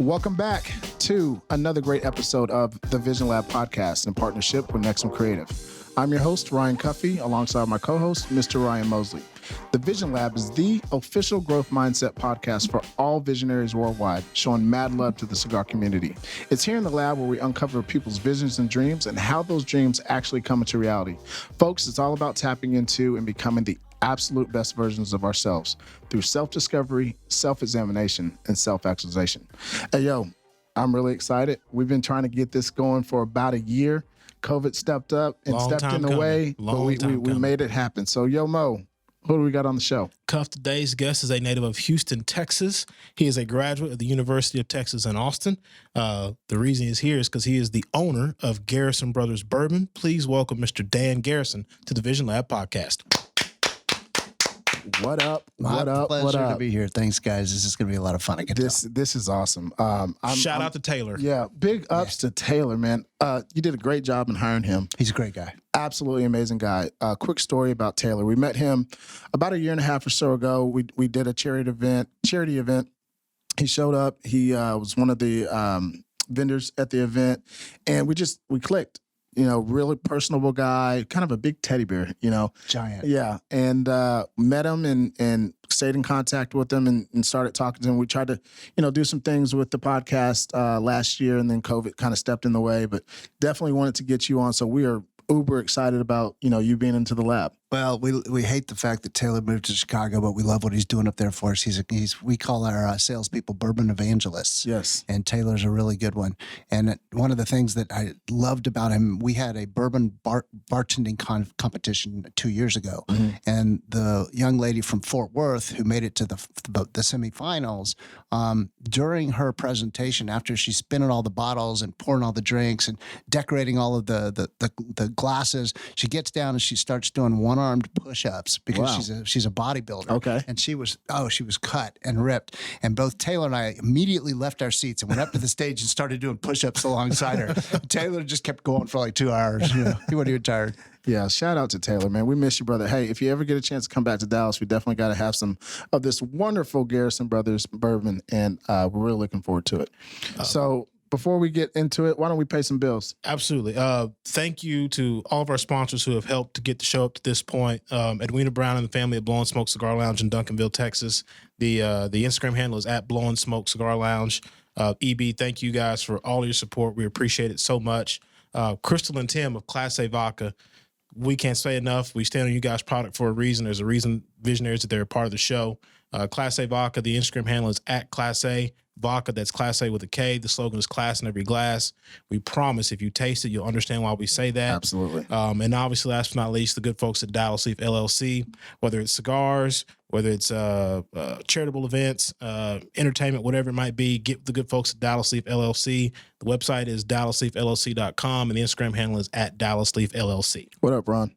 Welcome back to another great episode of the Vision Lab podcast in partnership with Nexm Creative. I'm your host, Ryan Cuffey, alongside my co-host, Mr. Ryan Mosley. The Vision Lab is the official growth mindset podcast for all visionaries worldwide, showing mad love to the cigar community. It's here in the lab where we uncover people's visions and dreams and how those dreams actually come into reality. Folks, it's all about tapping into and becoming the absolute best versions of ourselves through self-discovery, self-examination, and self-actualization. Hey, yo, I'm really excited. We've been trying to get this going for about a year. COVID stepped up and stepped in the way, but we made it happen. So, yo, Mo, who do we got on the show? Cuff, today's guest is a native of Houston, Texas. He is a graduate of the University of Texas in Austin. The reason he's here is because he is the owner of Garrison Bros. Bourbon. Please welcome Mr. Dan Garrison to the Vision Lab podcast. What up? Pleasure to be here. Thanks, guys. This is going to be a lot of fun. This is awesome. Shout out to Taylor. Yeah, big ups to Taylor, man. You did a great job in hiring him. He's a great guy. Absolutely amazing guy. Quick story about Taylor. We met him about a year and a half or so ago. We did a charity event. He showed up. He was one of the vendors at the event, and we clicked. You know, really personable guy, kind of a big teddy bear, you know. Giant. Yeah. And met him and stayed in contact with him and started talking to him. We tried to, do some things with the podcast last year, and then COVID kind of stepped in the way, but definitely wanted to get you on. So we are uber excited about, you being into the lab. Well, we hate the fact that Taylor moved to Chicago, but we love what he's doing up there for us. We call our salespeople bourbon evangelists. Yes. And Taylor's a really good one. And one of the things that I loved about him, we had a bourbon bartending competition 2 years ago. Mm-hmm. And the young lady from Fort Worth who made it to the semifinals, during her presentation, after she's spinning all the bottles and pouring all the drinks and decorating all of the glasses, she gets down and she starts doing one-armed push-ups because she's a bodybuilder. Okay. And she was cut and ripped. And both Taylor and I immediately left our seats and went up to the stage and started doing push-ups alongside her. Taylor just kept going for like 2 hours. He wasn't even tired. Yeah, shout out to Taylor, man. We miss you, brother. Hey, if you ever get a chance to come back to Dallas, we definitely got to have some of this wonderful Garrison Brothers bourbon, and we're really looking forward to it. So before we get into it, why don't we pay some bills? Absolutely. Thank you to all of our sponsors who have helped to get the show up to this point. Edwina Brown and the family at Blowing Smoke Cigar Lounge in Duncanville, Texas. The Instagram handle is at Blowing Smoke Cigar Lounge. EB, thank you guys for all your support. We appreciate it so much. Crystal and Tim of Class A Vodka. We can't say enough. We stand on you guys' product for a reason. There's a reason Visionaries that they're a part of the show. Class A Vodka, the Instagram handle is at Class A Vodka. That's Class A with a K. The slogan is class in every glass. We promise if you taste it, you'll understand why we say that. Absolutely. And obviously, last but not least, the good folks at Dallas Leaf LLC, whether it's cigars, whether it's charitable events, entertainment, whatever it might be, get the good folks at Dallas Leaf LLC. The website is dallasleafllc.com, and the Instagram handle is at Dallas Leaf LLC. What up, Ron?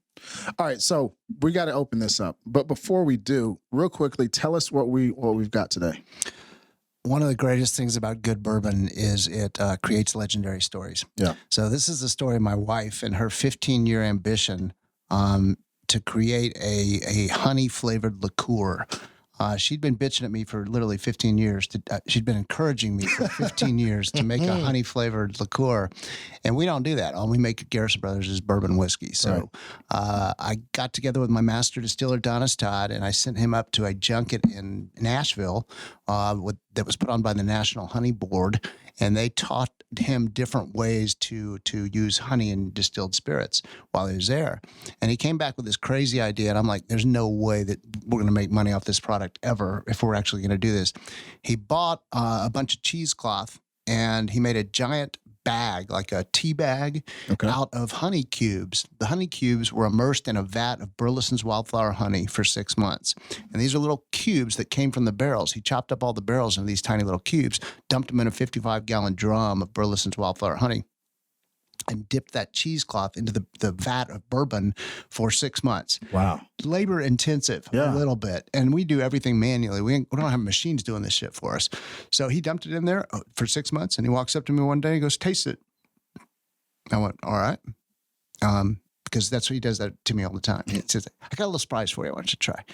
All right, so we got to open this up. But before we do, real quickly, tell us what we've got today. One of the greatest things about good bourbon is it creates legendary stories. Yeah. So this is the story of my wife and her 15-year ambition to create a honey-flavored liqueur. She'd been bitching at me for literally 15 years. She'd been encouraging me for 15 years to make a honey-flavored liqueur. And we don't do that. All we make at Garrison Brothers is bourbon whiskey. So I got together with my master distiller, Donis Todd, and I sent him up to a junket in Nashville that was put on by the National Honey Board. And they taught him different ways to use honey in distilled spirits while he was there. And he came back with this crazy idea. And I'm like, there's no way that we're going to make money off this product ever if we're actually going to do this. He bought a bunch of cheesecloth and he made a giant bag, like a tea bag, out of honey cubes. The honey cubes were immersed in a vat of Burleson's wildflower honey for 6 months. And these are little cubes that came from the barrels. He chopped up all the barrels into these tiny little cubes, dumped them in a 55-gallon drum of Burleson's wildflower honey, and dipped that cheesecloth into the vat of bourbon for 6 months. Wow. Labor intensive, a little bit. And we do everything manually. We don't have machines doing this shit for us. So he dumped it in there for 6 months, and he walks up to me one day and goes, taste it. I went, all right. because that's what he does that to me all the time. He says, I got a little surprise for you. I want you to try.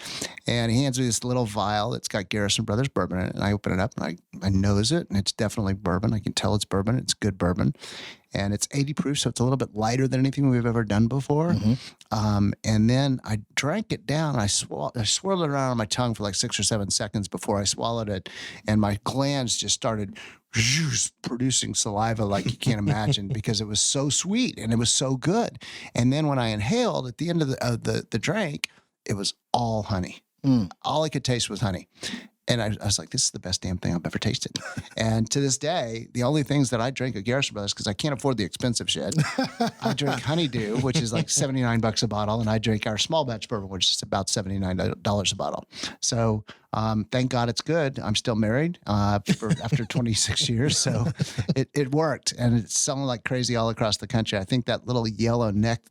And he hands me this little vial that's got Garrison Brothers bourbon in it. And I open it up and I nose it, and it's definitely bourbon. I can tell it's bourbon. It's good bourbon. And it's 80 proof, so it's a little bit lighter than anything we've ever done before. And then I drank it down. I swirled it around on my tongue for like 6 or 7 seconds before I swallowed it. And my glands just started producing saliva like you can't imagine because it was so sweet and it was so good. And then when I inhaled at the end of the drink, it was all honey. All I could taste was honey. And I was like, this is the best damn thing I've ever tasted. And to this day, the only things that I drink at Garrison Brothers, because I can't afford the expensive shit, I drink Honeydew, which is like $79 a bottle, and I drink our small batch bourbon, which is about $79 a bottle. So thank God it's good. I'm still married after 26 years, so it worked. And it's selling like crazy all across the country. I think that little yellow neck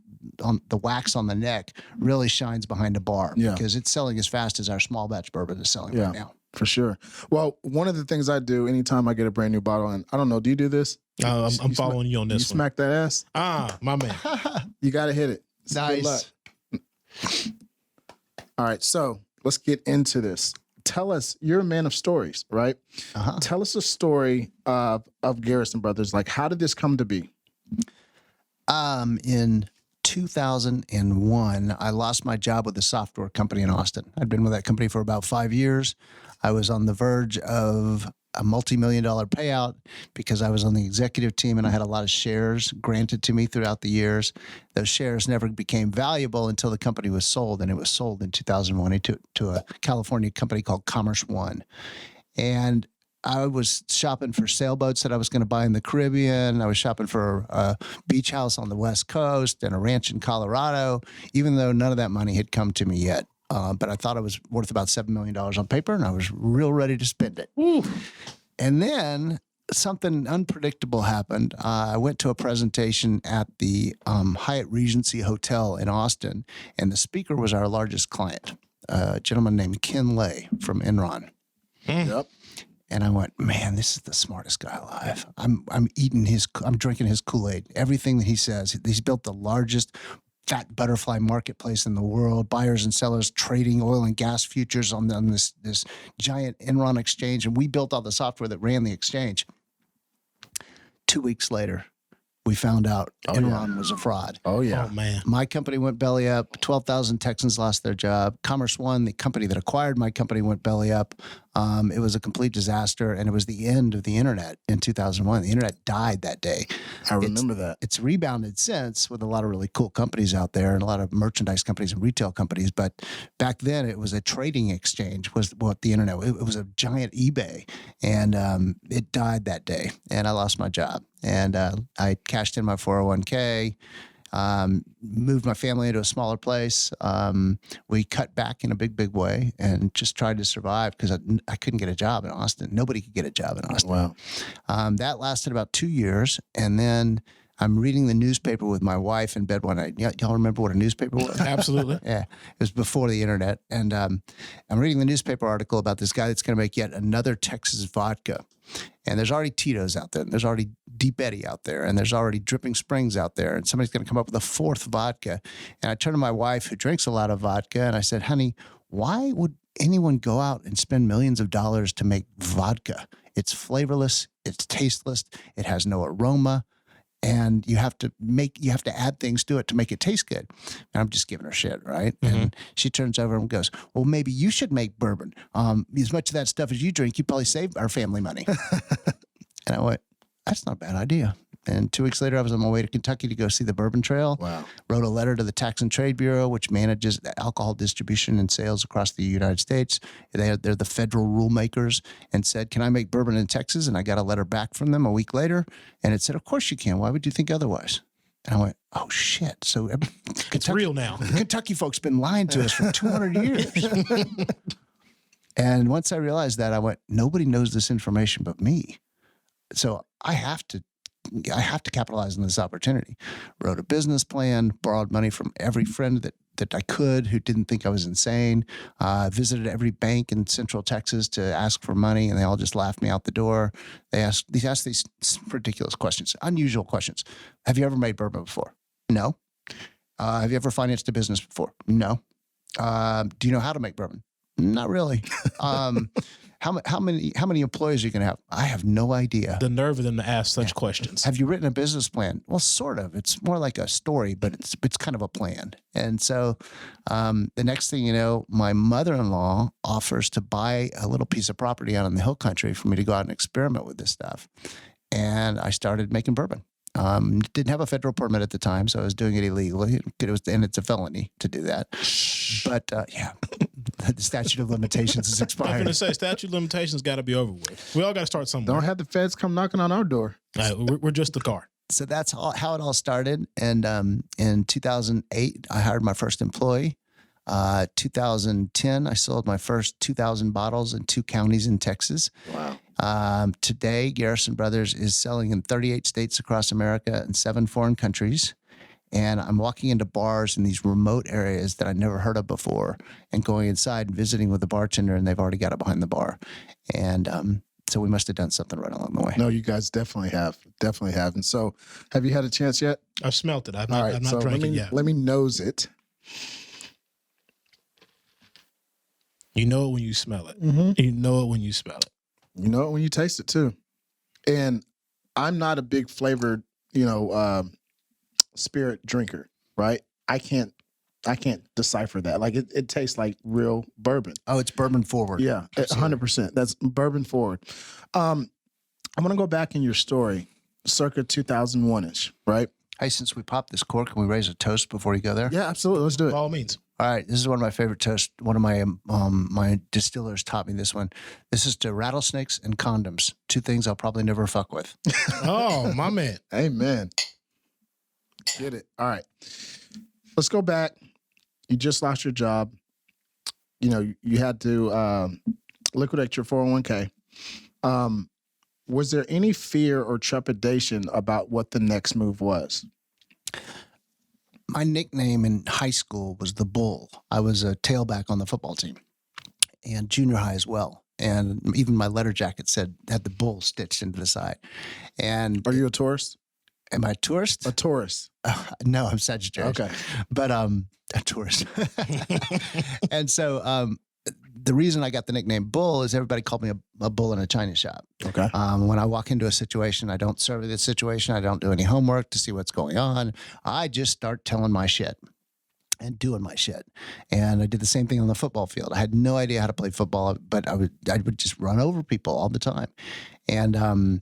on the wax on the neck really shines behind the bar because it's selling as fast as our small batch bourbon is selling right now. For sure. Well, one of the things I do anytime I get a brand new bottle, and I don't know, do you do this? I'm following you on this one. You smack that ass? My man. You got to hit it. Nice. All right, so let's get into this. Tell us, you're a man of stories, right? Tell us a story of Garrison Brothers. Like, how did this come to be? In 2001, I lost my job with a software company in Austin. I'd been with that company for about 5 years. I was on the verge of a multi-million-dollar payout because I was on the executive team and I had a lot of shares granted to me throughout the years. Those shares never became valuable until the company was sold, and it was sold in 2001 to a California company called Commerce One. And I was shopping for sailboats that I was going to buy in the Caribbean. I was shopping for a beach house on the West Coast and a ranch in Colorado, even though none of that money had come to me yet. But I thought it was worth about $7 million on paper, and I was real ready to spend it. Ooh. And then something unpredictable happened. I went to a presentation at the Hyatt Regency Hotel in Austin, and the speaker was our largest client, a gentleman named Ken Lay from Enron. Yep. And I went, man, this is the smartest guy alive. I'm drinking his Kool-Aid. Everything that he says, he's built the largest fat butterfly marketplace in the world, buyers and sellers trading oil and gas futures on this giant Enron exchange. And we built all the software that ran the exchange. 2 weeks later, we found out Enron was a fraud. Oh, yeah. Oh, man. My company went belly up. 12,000 Texans lost their job. Commerce One, the company that acquired my company, went belly up. It was a complete disaster, and it was the end of the internet in 2001. The internet died that day. I remember that. It's rebounded since with a lot of really cool companies out there and a lot of merchandise companies and retail companies. But back then, it was a trading exchange was what the internet was. It was a giant eBay, and it died that day, and I lost my job. And I cashed in my 401k, moved my family into a smaller place. We cut back in a big way and just tried to survive because I couldn't get a job in Austin. Nobody could get a job in Austin. Wow. That lasted about 2 years. And then I'm reading the newspaper with my wife in bed one night. Y'all remember what a newspaper was? Absolutely. Yeah. It was before the internet. And I'm reading the newspaper article about this guy that's going to make yet another Texas vodka. And there's already Tito's out there, and there's already Deep Eddy out there, and there's already Dripping Springs out there, and somebody's going to come up with a fourth vodka. And I turned to my wife, who drinks a lot of vodka, and I said, honey, why would anyone go out and spend millions of dollars to make vodka? It's flavorless, it's tasteless, it has no aroma, and you have to add things to it to make it taste good. And I'm just giving her shit, right? Mm-hmm. And she turns over and goes, well, maybe you should make bourbon. As much of that stuff as you drink, you probably save our family money. And I went, that's not a bad idea. And 2 weeks later, I was on my way to Kentucky to go see the Bourbon Trail. Wow. Wrote a letter to the Tax and Trade Bureau, which manages alcohol distribution and sales across the United States. They're the federal rule makers, and said, can I make bourbon in Texas? And I got a letter back from them a week later, and it said, of course you can. Why would you think otherwise? And I went, oh, shit. So it's real now. Kentucky folks been lying to us for 200 years. And once I realized that, I went, nobody knows this information but me. So I have to capitalize on this opportunity. Wrote a business plan, borrowed money from every friend that I could who didn't think I was insane. Visited every bank in Central Texas to ask for money, and they all just laughed me out the door. They asked these ridiculous questions, unusual questions. Have you ever made bourbon before? No. Have you ever financed a business before? No. Do you know how to make bourbon? Not really. How many employees are you going to have? I have no idea. The nerve of them to ask such questions. Have you written a business plan? Well, sort of. It's more like a story, but it's kind of a plan. And so the next thing you know, my mother-in-law offers to buy a little piece of property out in the hill country for me to go out and experiment with this stuff. And I started making bourbon. Didn't have a federal permit at the time, so I was doing it illegally. And it's a felony to do that. But yeah, the statute of limitations is I'm expired. going to say statute of limitations got to be over with. We all got to start somewhere. Don't have the feds come knocking on our door. We're just the car. So that's how it all started. And in 2008, I hired my first employee. 2010, I sold my first 2,000 bottles in 2 counties in Texas. Wow. Today, Garrison Brothers is selling in 38 states across America and 7 foreign countries. And I'm walking into bars in these remote areas that I never heard of before and going inside and visiting with the bartender, and they've already got it behind the bar. And so we must have done something right along the way. No, you guys definitely have. Definitely have. And so have you had a chance yet? I've smelt it. I've All right, not so drank it yet. Let me nose it. You know it when you smell it. Mm-hmm. You know it when you smell it. You know it when you taste it too. And I'm not a big flavored, spirit drinker, right? I can't decipher that. Like it tastes like real bourbon. Oh, it's bourbon forward. Yeah, 100%. That's bourbon forward. I'm going to go back in your story, circa 2001-ish, right? Hey, since we popped this cork, can we raise a toast before you go there? Yeah, absolutely. Let's do it. By all means. All right, this is one of my favorite toasts. One of my my distillers taught me this one. This is to rattlesnakes and condoms. 2 things I'll probably never fuck with. Oh, my man. Amen. Get it. All right. Let's go back. You just lost your job. You had to liquidate your 401k. Was there any fear or trepidation about what the next move was? My nickname in high school was the Bull. I was a tailback on the football team and junior high as well. And even my letter jacket had the Bull stitched into the side. And Are you a Taurus? am I a tourist? A Taurus. No, I'm Sagittarius. Okay. But a tourist. And so the reason I got the nickname Bull is everybody called me a bull in a china shop. Okay. When I walk into a situation, I don't survey the situation. I don't do any homework to see what's going on. I just start telling my shit and doing my shit. And I did the same thing on the football field. I had no idea how to play football, but I would just run over people all the time. And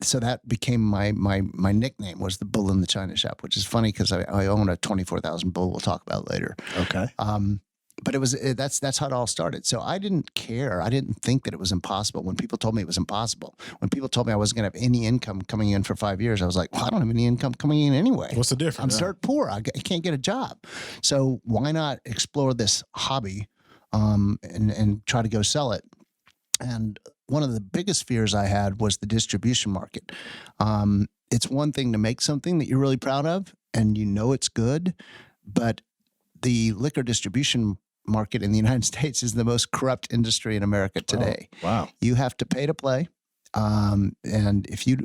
so that became my nickname, was the Bull in the China Shop, which is funny because I own a 24,000 bull we'll talk about later. Okay. But that's how it all started. So I didn't care. I didn't think that it was impossible. When people told me it was impossible, when people told me I wasn't going to have any income coming in for 5 years, I was like, well, I don't have any income coming in anyway. What's the difference? I'm dirt poor. I can't get a job. So why not explore this hobby and try to go sell it? And one of the biggest fears I had was the distribution market. It's one thing to make something that you're really proud of and you know it's good, but the liquor distribution market in the United States is the most corrupt industry in America today. Oh, wow. You have to pay to play. And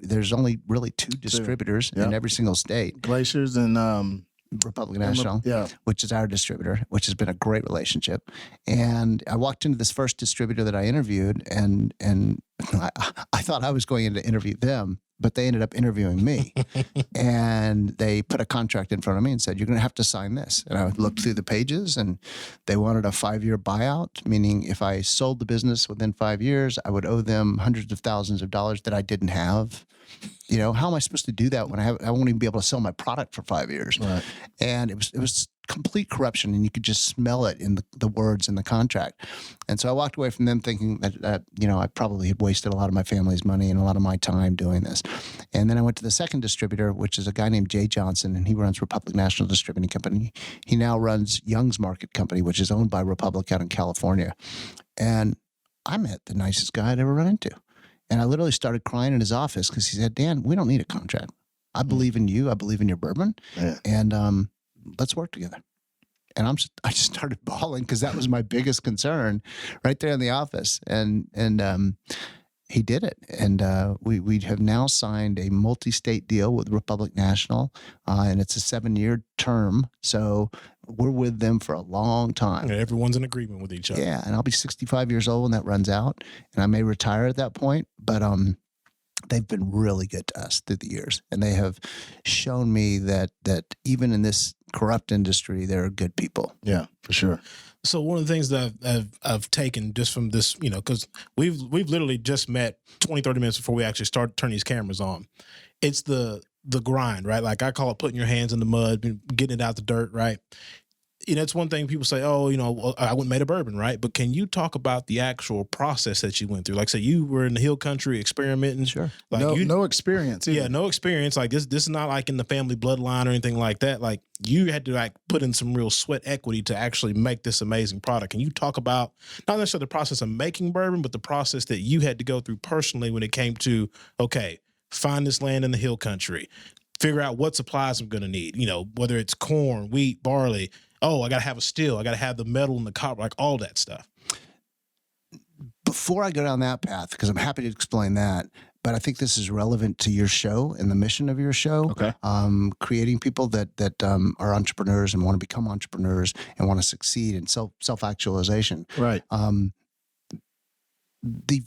there's only really 2 distributors in every single state. Glaciers and Republic National, yeah, which is our distributor, which has been a great relationship. And I walked into this first distributor that I interviewed, and I thought I was going in to interview them, but they ended up interviewing me. And they put a contract in front of me and said, you're going to have to sign this. And I looked through the pages, and they wanted a 5-year buyout, meaning if I sold the business within 5 years, I would owe them hundreds of thousands of dollars that I didn't have. You know, how am I supposed to do that when I won't even be able to sell my product for 5 years? Right. And it was complete corruption, and you could just smell it in the words in the contract. And so I walked away from them thinking that I probably had wasted a lot of my family's money and a lot of my time doing this. And then I went to the second distributor, which is a guy named Jay Johnson, and he runs Republic National Distributing Company. He now runs Young's Market Company, which is owned by Republic out in California. And I met the nicest guy I'd ever run into. And I literally started crying in his office because he said, Dan, we don't need a contract. I believe in you. I believe in your bourbon. Yeah. And let's work together. And I just started bawling because that was my biggest concern right there in the office. And he did it. And we have now signed a multi-state deal with Republic National, and it's a 7-year term. So we're with them for a long time. Yeah, everyone's in agreement with each other. Yeah, and I'll be 65 years old when that runs out, and I may retire at that point. But they've been really good to us through the years, and they have shown me that even in this corrupt industry, there are good people. Yeah, for sure. So one of the things that I've taken just from this, because we've literally just met 20, 30 minutes before we actually start turning these cameras on. It's the grind, right? Like I call it putting your hands in the mud, getting it out the dirt, right? It's one thing people say, oh, I went and made a bourbon, right? But can you talk about the actual process that you went through? Like, say you were in the hill country experimenting. Sure. Like no experience. Either. Yeah, no experience. Like this is not like in the family bloodline or anything like that. Like you had to like put in some real sweat equity to actually make this amazing product. Can you talk about not necessarily the process of making bourbon, but the process that you had to go through personally when it came to, okay, find this land in the hill country, figure out what supplies I'm going to need, whether it's corn, wheat, barley. Oh, I got to have a still. I got to have the metal and the copper, like all that stuff. Before I go down that path, because I'm happy to explain that, but I think this is relevant to your show and the mission of your show. Okay. Creating people that are entrepreneurs and want to become entrepreneurs and want to succeed in self-actualization. Right. The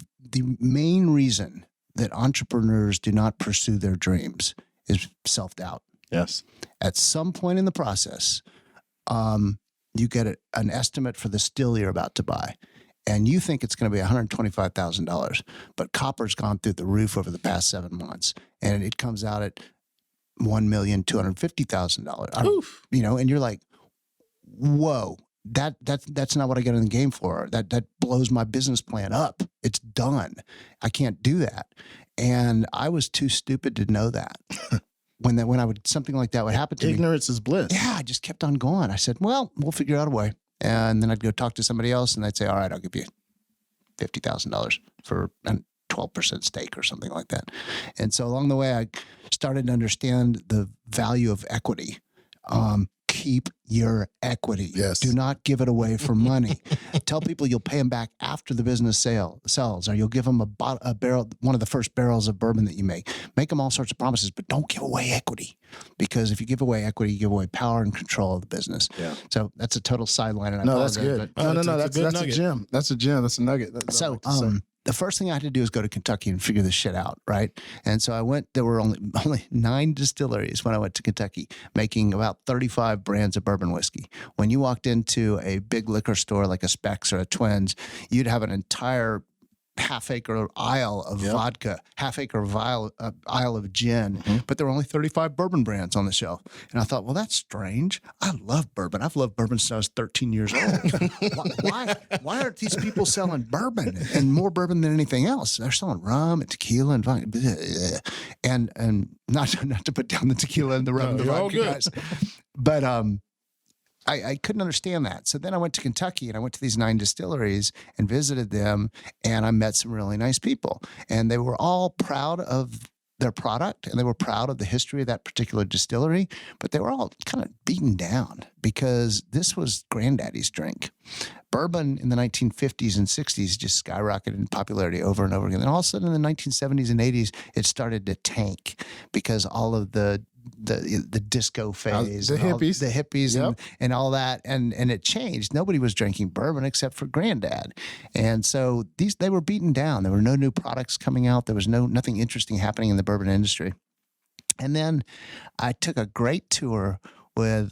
main reason that entrepreneurs do not pursue their dreams is self-doubt. Yes. At some point in the process, you get an estimate for the still you're about to buy, and you think it's going to be $125,000, but copper's gone through the roof over the past 7 months, and it comes out at $1,250,000. And you're like, whoa, that's not what I get in the game for. That blows my business plan up. It's done. I can't do that. And I was too stupid to know that. When something like that would happen to me. Ignorance is bliss. Yeah, I just kept on going. I said, well, we'll figure out a way. And then I'd go talk to somebody else, and they'd say, all right, I'll give you $50,000 for a 12% stake or something like that. And so along the way, I started to understand the value of equity. Keep your equity. Yes. Do not give it away for money. Tell people you'll pay them back after the business sells, or you'll give them a barrel, one of the first barrels of bourbon that you make. Make them all sorts of promises, but don't give away equity, because if you give away equity, you give away power and control of the business. Yeah. So that's a total sideline. And that's good. That's a gem. That's a gem. That's a nugget. The first thing I had to do is go to Kentucky and figure this shit out, right? And so I went. There were only 9 distilleries when I went to Kentucky, making about 35 brands of bourbon whiskey. When you walked into a big liquor store like a Specs or a Twins, you'd have an entire half-acre aisle of vodka, half-acre aisle of gin, but there were only 35 bourbon brands on the shelf. And I thought, well, that's strange. I love bourbon. I've loved bourbon since I was 13 years old. Why aren't these people selling bourbon and more bourbon than anything else? They're selling rum and tequila and vodka. And not to put down the tequila and the rum and the vodka, guys. But I couldn't understand that. So then I went to Kentucky and I went to these 9 distilleries and visited them, and I met some really nice people. And they were all proud of their product, and they were proud of the history of that particular distillery, but they were all kind of beaten down because this was granddaddy's drink. Bourbon in the 1950s and 60s just skyrocketed in popularity over and over again. And all of a sudden in the 1970s and 80s, it started to tank because all of the disco phase, the hippies, and all that, and it changed. Nobody was drinking bourbon except for Granddad, and so they were beaten down. There were no new products coming out. There was nothing interesting happening in the bourbon industry. And then I took a great tour with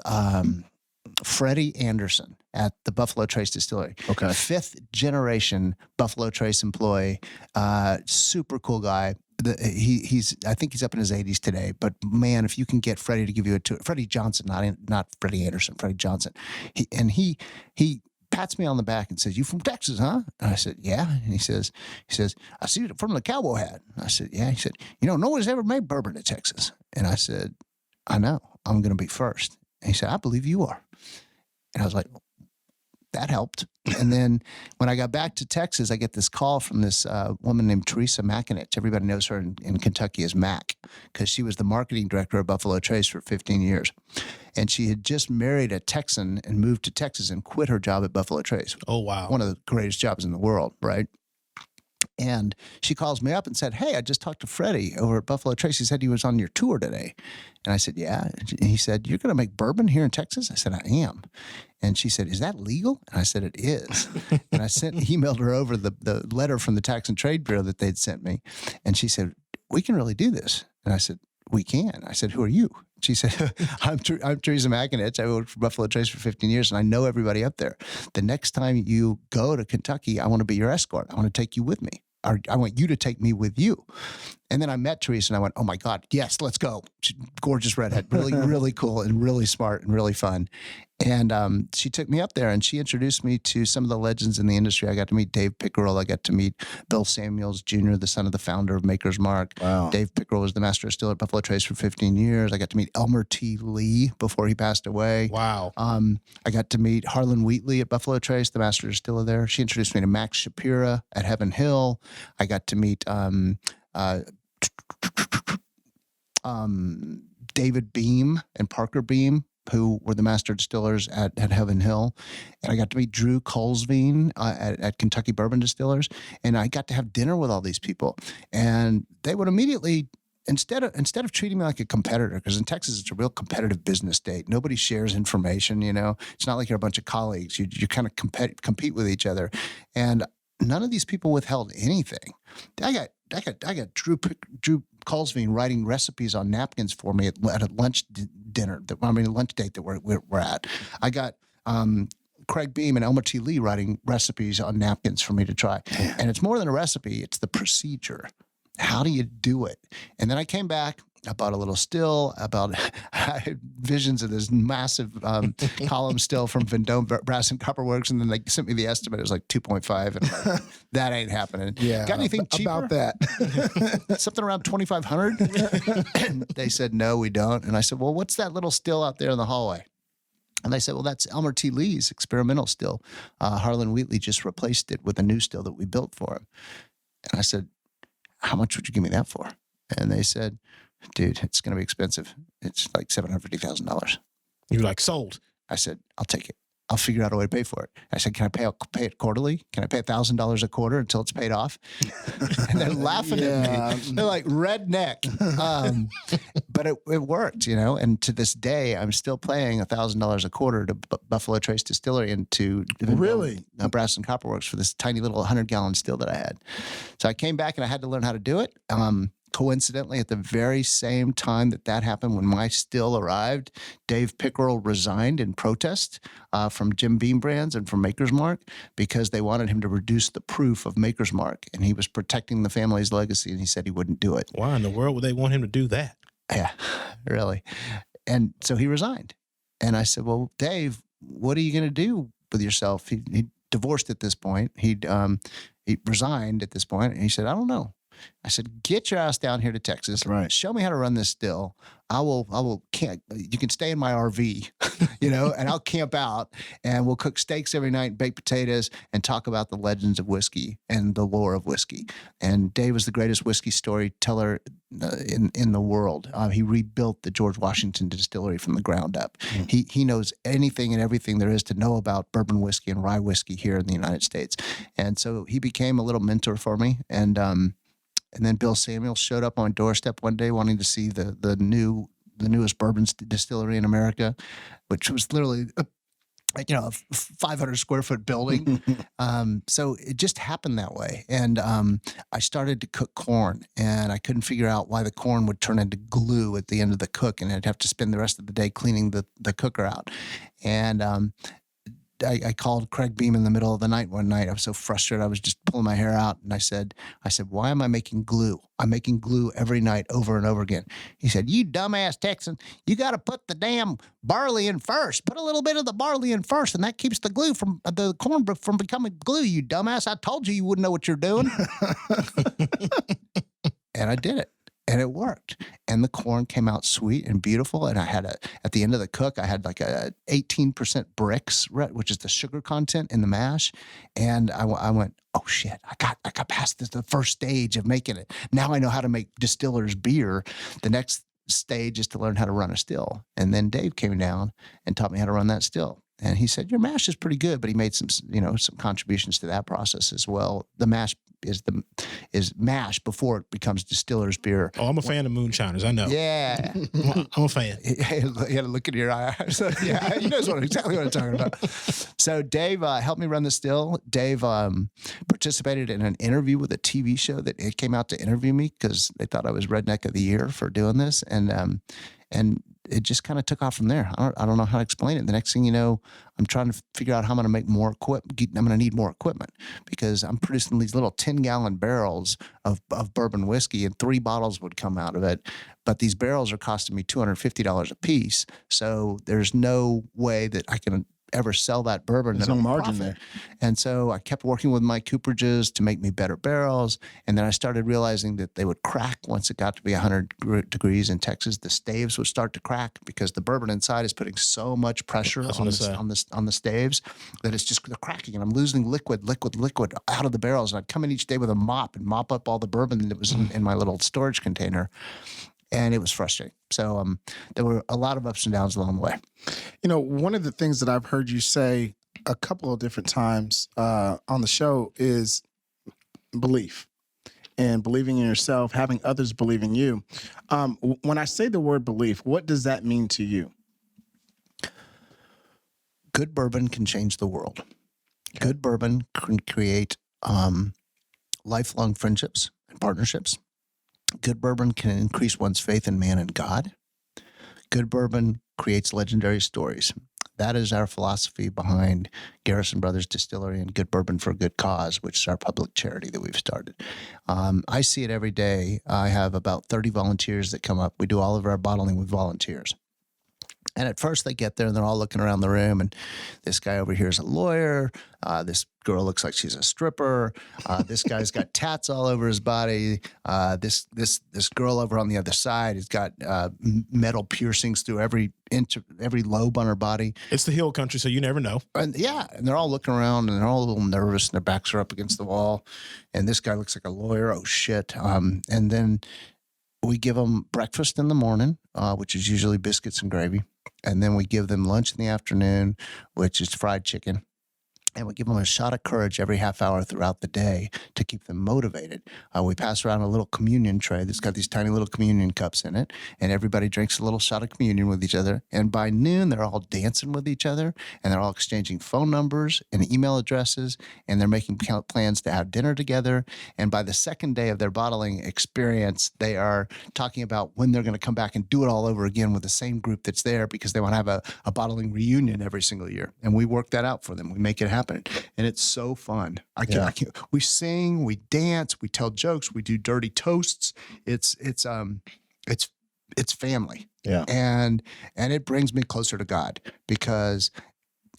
Freddie Anderson at the Buffalo Trace Distillery. Okay, 5th generation Buffalo Trace employee, super cool guy. I think he's up in his 80s today, but man, if you can get Freddie to give you a tour, Freddie Johnson, not Freddie Anderson, Freddie Johnson. He pats me on the back and says, "You from Texas, huh?" And I said, "Yeah." And he says, "I see it from the cowboy hat." And I said, "Yeah." He said, "Nobody's ever made bourbon in Texas." And I said, "I know, I'm going to be first." And he said, "I believe you are." And I was like, that helped. And then when I got back to Texas, I get this call from this woman named Teresa Makinich. Everybody knows her in Kentucky as Mac, because she was the marketing director of Buffalo Trace for 15 years. And she had just married a Texan and moved to Texas and quit her job at Buffalo Trace. Oh, wow. One of the greatest jobs in the world, right? And she calls me up and said, "Hey, I just talked to Freddie over at Buffalo Trace. He said he was on your tour today." And I said, "Yeah." And he said, "You're going to make bourbon here in Texas?" I said, "I am." And she said, "Is that legal?" And I said, "It is." And I emailed her over the letter from the Tax and Trade Bureau that they'd sent me. And she said, "We can really do this." And I said, "We can." I said, "Who are you?" She said, I'm Teresa McInitch. I worked for Buffalo Trace for 15 years, and I know everybody up there. The next time you go to Kentucky, I want to be your escort. I want to take you with me. Or I want you to take me with you. And then I met Teresa, and I went, "Oh, my God, yes, let's go." She's gorgeous redhead, really, really cool and really smart and really fun. And she took me up there, and she introduced me to some of the legends in the industry. I got to meet Dave Pickerel. I got to meet Bill Samuels Jr., the son of the founder of Maker's Mark. Wow. Dave Pickerel was the master distiller at Buffalo Trace for 15 years. I got to meet Elmer T. Lee before he passed away. Wow. I got to meet Harlan Wheatley at Buffalo Trace, the master distiller there. She introduced me to Max Shapira at Heaven Hill. I got to meet David Beam and Parker Beam, who were the master distillers at Heaven Hill. And I got to meet Drew Colesveen at Kentucky Bourbon Distillers. And I got to have dinner with all these people. And they would immediately, instead of treating me like a competitor, because in Texas, it's a real competitive business state. Nobody shares information, you know. It's not like you're a bunch of colleagues. You kind of compete with each other. And none of these people withheld anything. I got Drew Colesveen writing recipes on napkins for me at a lunch lunch date that we're at. I got Craig Beam and Elmer T. Lee writing recipes on napkins for me to try. Damn. And it's more than a recipe; it's the procedure. How do you do it? And then I came back. I bought a little still. I had visions of this massive column still from Vendome Brass and Copper Works, and then they sent me the estimate. It was like 2.5, and I'm like, that ain't happening. Yeah, got anything cheaper? about that? Something around 2,500. And they said, "No, we don't." And I said, "Well, what's that little still out there in the hallway?" And they said, "Well, that's Elmer T. Lee's experimental still. Harlan Wheatley just replaced it with a new still that we built for him." And I said, "How much would you give me that for?" And they said, "Dude, it's going to be expensive. It's like $750,000. You're like, sold. I said, "I'll take it. I'll figure out a way to pay for it." I said, "Can I pay it quarterly? Can I pay $1,000 a quarter until it's paid off?" And they're laughing at me. They're like, redneck. But it worked, you know. And to this day, I'm still paying $1,000 a quarter to Buffalo Trace Distillery and to Really? Brass and Copper Works for this tiny little 100-gallon still that I had. So I came back and I had to learn how to do it. Coincidentally, at the very same time that happened, when my still arrived, Dave Pickerel resigned in protest from Jim Beam Brands and from Maker's Mark because they wanted him to reduce the proof of Maker's Mark, and he was protecting the family's legacy, and he said he wouldn't do it. Why in the world would they want him to do that? Yeah, really. And so he resigned. And I said, "Well, Dave, what are you going to do with yourself?" He divorced at this point. He resigned at this point, and he said, "I don't know." I said, "Get your ass down here to Texas. That's right. Show me how to run this still. You can stay in my RV, you know, and I'll camp out and we'll cook steaks every night, bake potatoes, and talk about the legends of whiskey and the lore of whiskey." And Dave was the greatest whiskey storyteller in the world. He rebuilt the George Washington distillery from the ground up. Mm. He knows anything and everything there is to know about bourbon whiskey and rye whiskey here in the United States. And so he became a little mentor for me. And then Bill Samuels showed up on my doorstep one day wanting to see the newest bourbon distillery in America, which was literally a 500 square foot building. So it just happened that way. And I started to cook corn, and I couldn't figure out why the corn would turn into glue at the end of the cook, and I'd have to spend the rest of the day cleaning the cooker out. And I called Craig Beam in the middle of the night one night. I was so frustrated. I was just pulling my hair out. And I said, "Why am I making glue? I'm making glue every night over and over again." He said, "You dumbass Texan, you got to put the damn barley in first. Put a little bit of the barley in first, and that keeps the glue from the corn from becoming glue, you dumbass. I told you wouldn't know what you're doing." And I did it. And it worked. And the corn came out sweet and beautiful. And I had at the end of the cook, I had like a 18% bricks, which is the sugar content in the mash. And I went, "Oh shit, I got past the first stage of making it. Now I know how to make distiller's beer. The next stage is to learn how to run a still." And then Dave came down and taught me how to run that still. And he said, "Your mash is pretty good," but he made some contributions to that process as well. The mash is mash before it becomes distiller's beer. Oh, I'm a fan of moonshiners. I know. Yeah. I'm a fan. You got to look into your eyes. Yeah, he knows exactly what I'm talking about. So Dave helped me run the still. Dave participated in an interview with a TV show that it came out to interview me because they thought I was Redneck of the Year for doing this, and it just kind of took off from there. I don't know how to explain it. The next thing you know, I'm trying to figure out how I'm going to make more equipment. I'm going to need more equipment because I'm producing these little 10-gallon barrels of bourbon whiskey, and 3 bottles would come out of it. But these barrels are costing me $250 a piece. So there's no way that I can ever sell that bourbon. There's no margin there. And so I kept working with my cooperages to make me better barrels. And then I started realizing that they would crack once it got to be 100 degrees in Texas. The staves would start to crack because the bourbon inside is putting so much pressure on the staves that it's just they're cracking. And I'm losing liquid out of the barrels. And I'd come in each day with a mop and mop up all the bourbon that was in my little storage container. And it was frustrating. So there were a lot of ups and downs along the way. You know, one of the things that I've heard you say a couple of different times on the show is belief and believing in yourself, having others believe in you. When I say the word belief, what does that mean to you? Good bourbon can change the world. Okay. Good bourbon can create lifelong friendships and partnerships. Good bourbon can increase one's faith in man and God. Good bourbon creates legendary stories. That is our philosophy behind Garrison Brothers Distillery and Good Bourbon for a Good Cause, which is our public charity that we've started. I see it every day. I have about 30 volunteers that come up. We do all of our bottling with volunteers. And at first they get there and they're all looking around the room, and this guy over here is a lawyer. This girl looks like she's a stripper. This guy's got tats all over his body. This girl over on the other side has got metal piercings through every inch of every lobe on her body. It's the hill country, so you never know. And and they're all looking around and they're all a little nervous and their backs are up against the wall. And this guy looks like a lawyer. Oh shit. And then we give them breakfast in the morning, which is usually biscuits and gravy. And then we give them lunch in the afternoon, which is fried chicken. And we give them a shot of courage every half hour throughout the day to keep them motivated. We pass around a little communion tray that's got these tiny little communion cups in it, and everybody drinks a little shot of communion with each other. And by noon, they're all dancing with each other, and they're all exchanging phone numbers and email addresses, and they're making plans to have dinner together. And by the second day of their bottling experience, they are talking about when they're going to come back and do it all over again with the same group that's there because they want to have a bottling reunion every single year. And we work that out for them. We make it happen. And it's so fun. We sing, we dance, we tell jokes, we do dirty toasts. It's family. Yeah. And it brings me closer to God because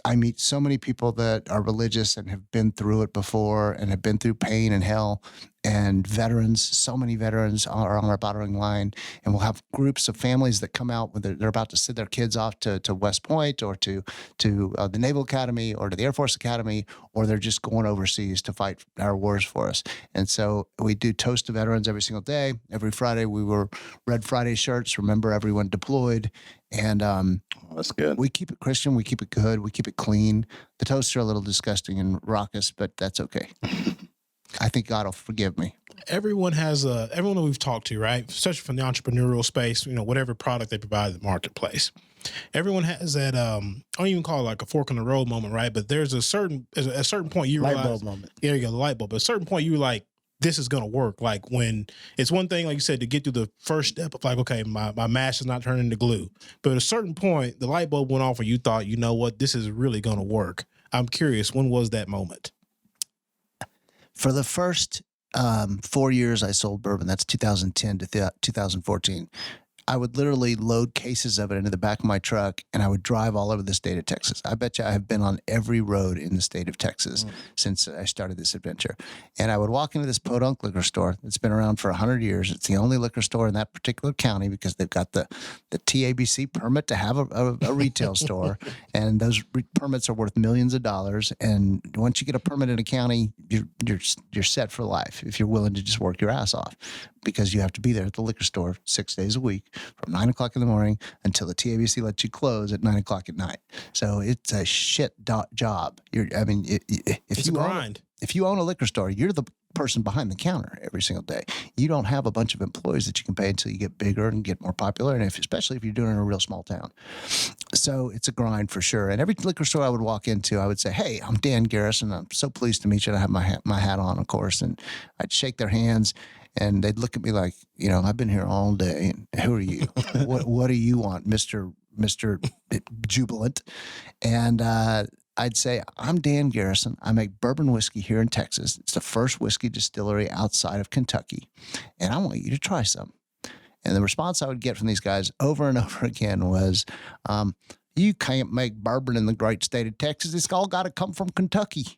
I meet so many people that are religious and have been through it before and have been through pain and hell, and veterans. So many veterans are on our bottling line, and we'll have groups of families that come out when they're about to send their kids off to West Point or to the Naval Academy or to the Air Force Academy, or they're just going overseas to fight our wars for us. And so we do toast to veterans every single day. Every Friday we wear Red Friday shirts, remember everyone deployed. And that's good. We keep it Christian. We keep it good. We keep it clean. The toasts are a little disgusting and raucous, but that's okay. I think God will forgive me. Everyone that we've talked to, right? Especially from the entrepreneurial space, whatever product they provide in the marketplace. Everyone has that, I don't even call it like a fork in the road moment, right? But there's a certain point you realize. Light bulb moment. There you go, the light bulb. But at a certain point you're like, this is going to work. Like when it's one thing, like you said, to get through the first step of like, okay, my mash is not turning into glue. But at a certain point, the light bulb went off and you thought, you know what, this is really going to work. I'm curious, when was that moment? For the first 4 years I sold bourbon, that's 2010 to 2014, I would literally load cases of it into the back of my truck, and I would drive all over the state of Texas. I bet you I have been on every road in the state of Texas since I started this adventure. And I would walk into this podunk liquor store that's been around for 100 years. It's the only liquor store in that particular county because they've got the TABC permit to have a retail store, and those permits are worth millions of dollars. And once you get a permit in a county, you're set for life if you're willing to just work your ass off, because you have to be there at the liquor store 6 days a week from 9 o'clock in the morning until the TABC lets you close at 9 o'clock at night. So it's a shit job. If it's a grind. If you own a liquor store, you're the person behind the counter every single day. You don't have a bunch of employees that you can pay until you get bigger and get more popular, and especially if you're doing it in a real small town. So it's a grind for sure. And every liquor store I would walk into, I would say, "Hey, I'm Dan Garrison. I'm so pleased to meet you." And I have my hat on, of course, and I'd shake their hands, and they'd look at me like, "I've been here all day. And who are you? What do you want, Mister Jubilant?" And I'd say, "I'm Dan Garrison. I make bourbon whiskey here in Texas. It's the first whiskey distillery outside of Kentucky, and I want you to try some." And the response I would get from these guys over and over again was, "You can't make bourbon in the great state of Texas. It's all got to come from Kentucky."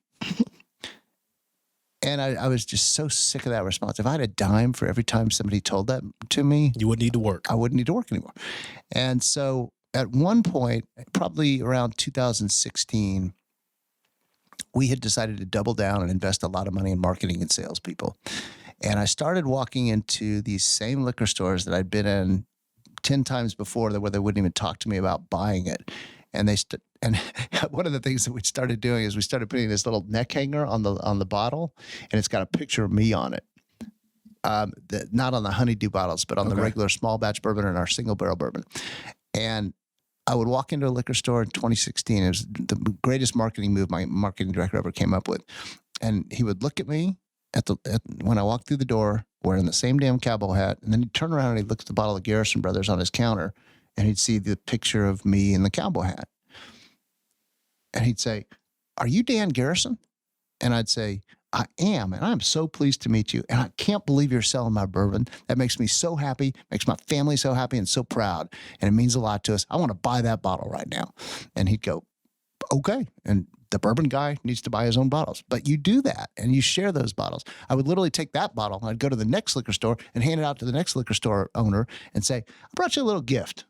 And I was just so sick of that response. If I had a dime for every time somebody told that to me, you wouldn't need to work. I wouldn't need to work anymore. And so at one point, probably around 2016, we had decided to double down and invest a lot of money in marketing and salespeople. And I started walking into these same liquor stores that I'd been in 10 times before, where they wouldn't even talk to me about buying it. And and one of the things that we started doing is we started putting this little neck hanger on the bottle, and it's got a picture of me on it. Not on the honeydew bottles, but on the regular small batch bourbon and our single barrel bourbon. And I would walk into a liquor store in 2016. It was the greatest marketing move my marketing director ever came up with. And he would look at me when I walked through the door wearing the same damn cowboy hat. And then he'd turn around and he'd look at the bottle of Garrison Brothers on his counter, and he'd see the picture of me in the cowboy hat. And he'd say, "Are you Dan Garrison?" And I'd say, "I am, and I'm so pleased to meet you. And I can't believe you're selling my bourbon. That makes me so happy, makes my family so happy and so proud. And it means a lot to us. I want to buy that bottle right now." And he'd go, "Okay." And the bourbon guy needs to buy his own bottles. But you do that, and you share those bottles. I would literally take that bottle, and I'd go to the next liquor store and hand it out to the next liquor store owner and say, "I brought you a little gift,"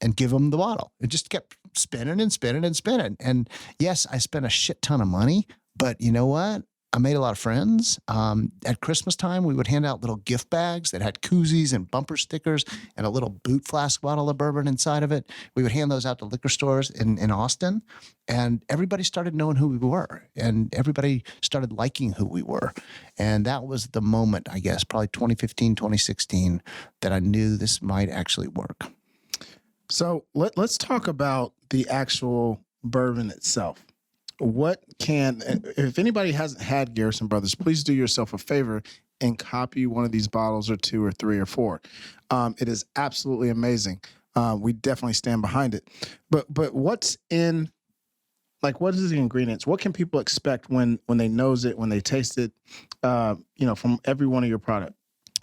and give them the bottle. It just kept spinning and spinning and spinning. And yes, I spent a shit ton of money, but you know what? I made a lot of friends. At Christmas time, we would hand out little gift bags that had koozies and bumper stickers and a little boot flask bottle of bourbon inside of it. We would hand those out to liquor stores in Austin, and everybody started knowing who we were, and everybody started liking who we were. And that was the moment, I guess, probably 2015, 2016, that I knew this might actually work. So let's talk about the actual bourbon itself. If anybody hasn't had Garrison Brothers, please do yourself a favor and copy one of these bottles, or 2 or 3 or 4. It is absolutely amazing. We definitely stand behind it. But what's in, what is the ingredients? What can people expect when they nose it, when they taste it, from every one of your products?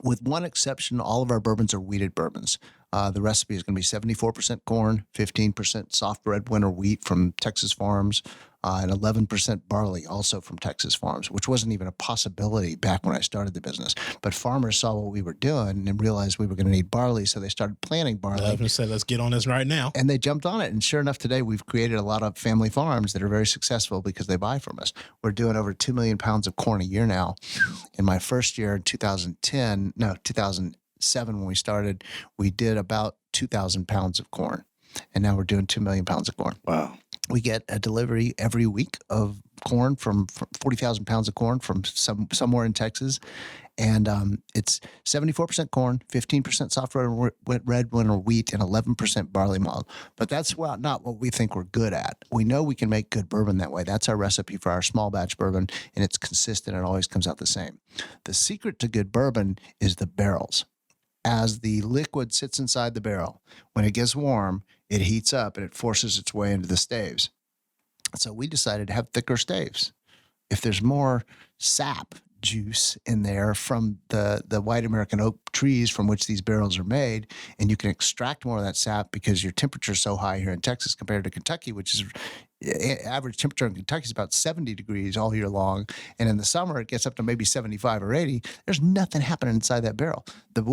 With one exception, all of our bourbons are wheated bourbons. The recipe is going to be 74% corn, 15% soft red winter wheat from Texas farms, and 11% barley, also from Texas farms, which wasn't even a possibility back when I started the business. But farmers saw what we were doing and realized we were going to need barley, so they started planting barley. I said, "Let's get on this right now." And they jumped on it. And sure enough, today we've created a lot of family farms that are very successful because they buy from us. We're doing over 2 million pounds of corn a year now. In my first year in 2007, when we started, we did about 2,000 pounds of corn. And now we're doing 2 million pounds of corn. Wow. We get a delivery every week of corn from 40,000 pounds of corn from somewhere in Texas. And it's 74% corn, 15% soft red winter wheat, and 11% barley malt. But that's not what we think we're good at. We know we can make good bourbon that way. That's our recipe for our small batch bourbon, and it's consistent. It always comes out the same. The secret to good bourbon is the barrels. As the liquid sits inside the barrel, when it gets warm, it heats up and it forces its way into the staves. So we decided to have thicker staves. If there's more sap juice in there from the white American oak trees from which these barrels are made, and you can extract more of that sap because your temperature is so high here in Texas compared to Kentucky, which is average temperature in Kentucky is about 70 degrees all year long. And in the summer, it gets up to maybe 75 or 80. There's nothing happening inside that barrel. The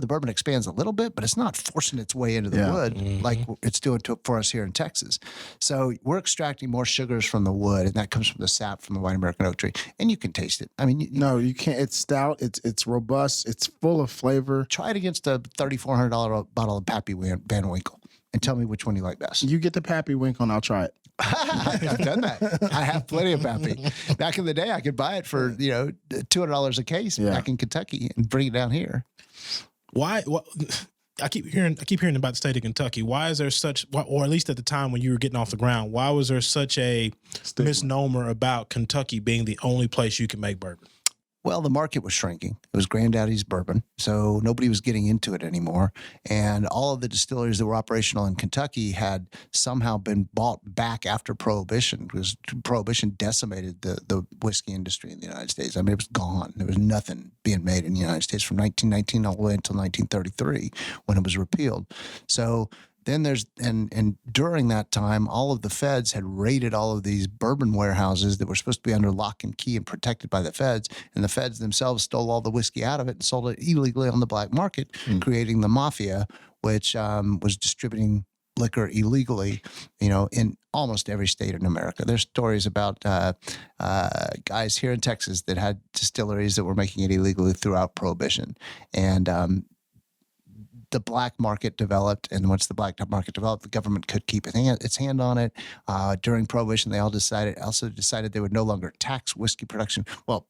bourbon expands a little bit, but it's not forcing its way into the wood like it's doing for us here in Texas. So we're extracting more sugars from the wood, and that comes from the sap from the white American oak tree. And you can taste it. I mean, no, you can't. It's stout. It's robust. It's full of flavor. Try it against a $3,400 bottle of Pappy Van Winkle and tell me which one you like best. You get the Pappy Winkle and I'll try it. I've done that. I have plenty of Pappy. Back in the day, I could buy it for $200 a case back in Kentucky and bring it down here. Why? I keep hearing about the state of Kentucky. Why is there such, or at least at the time when you were getting off the ground, why was there such a misnomer about Kentucky being the only place you can make bourbon? Well, the market was shrinking. It was Granddaddy's bourbon, so nobody was getting into it anymore. And all of the distilleries that were operational in Kentucky had somehow been bought back after Prohibition, because Prohibition decimated the whiskey industry in the United States. I mean, it was gone. There was nothing being made in the United States from 1919 all the way until 1933 when it was repealed. So then and during that time, all of the feds had raided all of these bourbon warehouses that were supposed to be under lock and key and protected by the feds. And the feds themselves stole all the whiskey out of it and sold it illegally on the black market, creating the mafia, which was distributing liquor illegally, in almost every state in America. There's stories about guys here in Texas that had distilleries that were making it illegally throughout Prohibition. And the black market developed, and once the black market developed, the government could keep its hand on it. During Prohibition, they also decided they would no longer tax whiskey production. Well,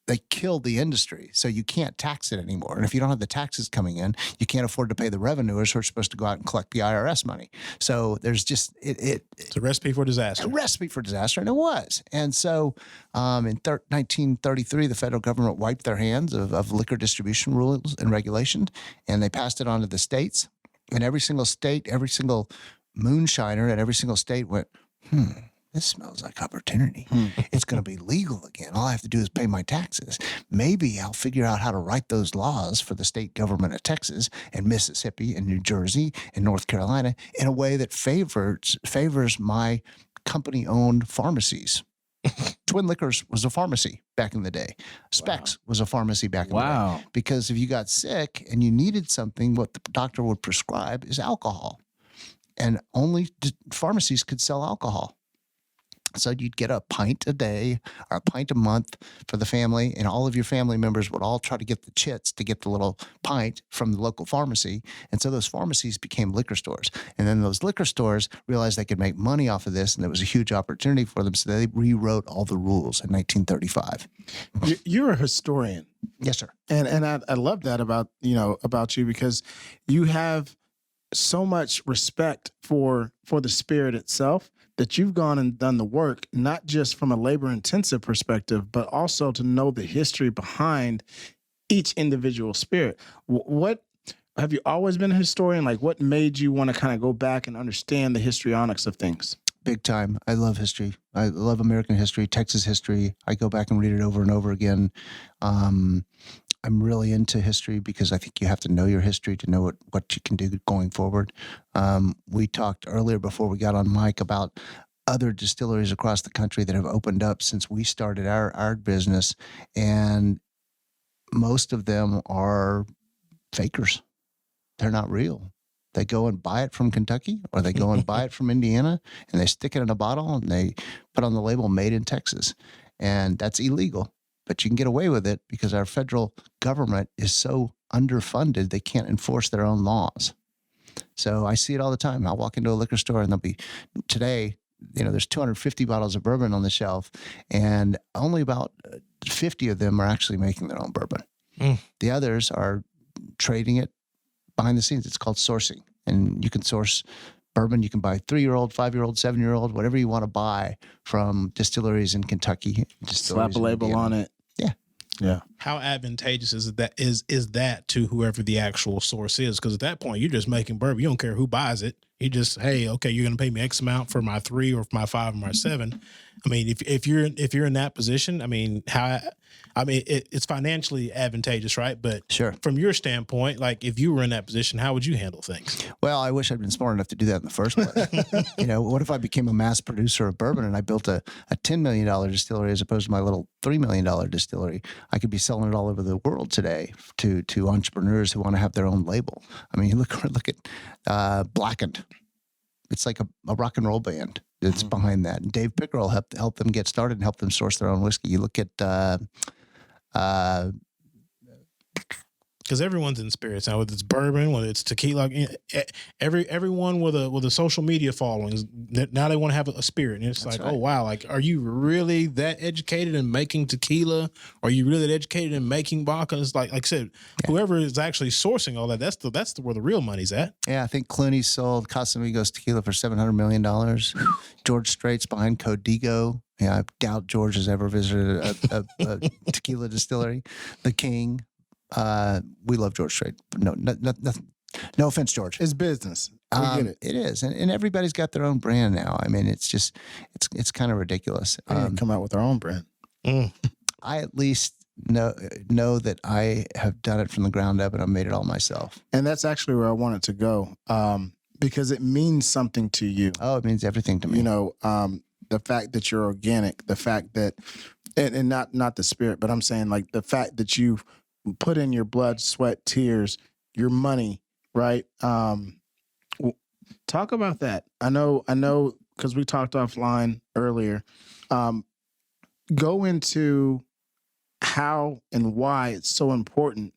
they killed the industry, so you can't tax it anymore. And if you don't have the taxes coming in, you can't afford to pay the revenuers who are supposed to go out and collect the IRS money. So there's just it's a recipe for disaster. A recipe for disaster, and it was. And so in 1933, the federal government wiped their hands of liquor distribution rules and regulations, and they passed it on to the states. And every single state, every single moonshiner at every single state went, this smells like opportunity. It's going to be legal again. All I have to do is pay my taxes. Maybe I'll figure out how to write those laws for the state government of Texas and Mississippi and New Jersey and North Carolina in a way that favors my company-owned pharmacies. Twin Liquors was a pharmacy back in the day. Specs was a pharmacy back in the day. Because if you got sick and you needed something, what the doctor would prescribe is alcohol. And only pharmacies could sell alcohol. So you'd get a pint a day or a pint a month for the family, and all of your family members would all try to get the chits to get the little pint from the local pharmacy. And so those pharmacies became liquor stores. And then those liquor stores realized they could make money off of this, and there was a huge opportunity for them. So they rewrote all the rules in 1935. You're a historian. Yes, sir. And I love that about you, because you have so much respect for the spirit itself, that you've gone and done the work, not just from a labor-intensive perspective, but also to know the history behind each individual spirit. What have you always been a historian? Like, what made you want to kind of go back and understand the histrionics of things? Big time. I love history. I love American history, Texas history. I go back and read it over and over again. I'm really into history because I think you have to know your history to know what you can do going forward. We talked earlier before we got on mic about other distilleries across the country that have opened up since we started our business, and most of them are fakers. They're not real. They go and buy it from Kentucky, or they go and buy it from Indiana, and they stick it in a bottle and they put on the label "Made in Texas," and that's illegal. But you can get away with it because our federal government is so underfunded, they can't enforce their own laws. So I see it all the time. I'll walk into a liquor store and today, there's 250 bottles of bourbon on the shelf, and only about 50 of them are actually making their own bourbon. The others are trading it behind the scenes. It's called sourcing. And you can source bourbon. You can buy 3-year-old, 5-year-old, 7-year-old, whatever you want to buy from distilleries in Kentucky. Slap a label on it. Yeah. How advantageous is that to whoever the actual source is? Because at that point, you're just making bourbon. You don't care who buys it. You just, hey, okay, you're going to pay me X amount for my 3 or for my 5 or my 7. I mean, if you're in that position, I mean, it's financially advantageous, right? But sure, from your standpoint, like if you were in that position, how would you handle things? Well, I wish I'd been smart enough to do that in the first place. What if I became a mass producer of bourbon and I built a $10 million distillery as opposed to my little $3 million distillery? I could be selling it all over the world today to entrepreneurs who want to have their own label. I mean, look at Blackened. It's like a rock and roll band that's behind that. And Dave Pickerel helped them get started and help them source their own whiskey. You look at Because everyone's in spirits now, whether it's bourbon, whether it's tequila. Everyone with a social media following, now they want to have a spirit, and it's That's like, right. oh wow, like are you really that educated in making tequila? Are you really that educated in making vodka? It's like I said, whoever is actually sourcing all that, that's where the real money's at. Yeah, I think Clooney sold Casamigos tequila for $700 million. George Strait's behind Codigo. Yeah, I doubt George has ever visited a tequila distillery. The King. We love George Strait. No offense, George. It's business. We get it. It is, and everybody's got their own brand now. I mean, it's it's kind of ridiculous. We need to come out with our own brand. I at least know that I have done it from the ground up, and I've made it all myself. And that's actually where I wanted to go, because it means something to you. Oh, it means everything to me. You know, the fact that you're organic, the fact that, and not the spirit, but I'm saying like the fact that you've put in your blood, sweat, tears, your money, right? Talk about that. I know, because we talked offline earlier. Go into how and why it's so important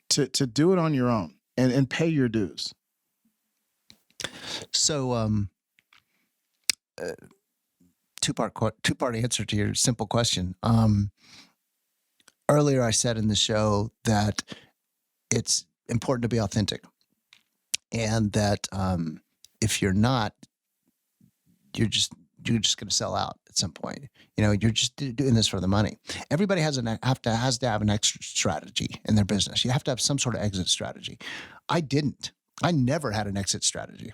to do it on your own and pay your dues. So, two-part answer to your simple question. Earlier, I said in the show that it's important to be authentic, and that if you're not, you're just going to sell out at some point. You know, you're just doing this for the money. Everybody has to have an exit strategy in their business. You have to have some sort of exit strategy. I didn't. I never had an exit strategy.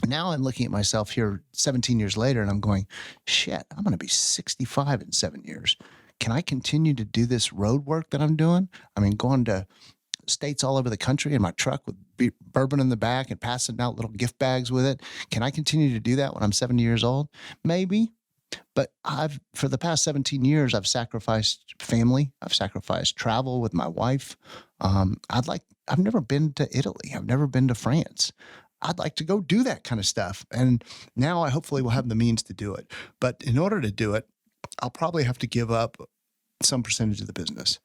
Now I'm looking at myself here 17 years later, and I'm going, shit, I'm going to be 65 in 7 years. Can I continue to do this road work that I'm doing? I mean, going to states all over the country in my truck with bourbon in the back and passing out little gift bags with it. Can I continue to do that when I'm 70 years old? Maybe. But for the past 17 years, I've sacrificed family. I've sacrificed travel with my wife. I've never been to Italy. I've never been to France. I'd like to go do that kind of stuff. And now I hopefully will have the means to do it. But in order to do it, I'll probably have to give up some percentage of the business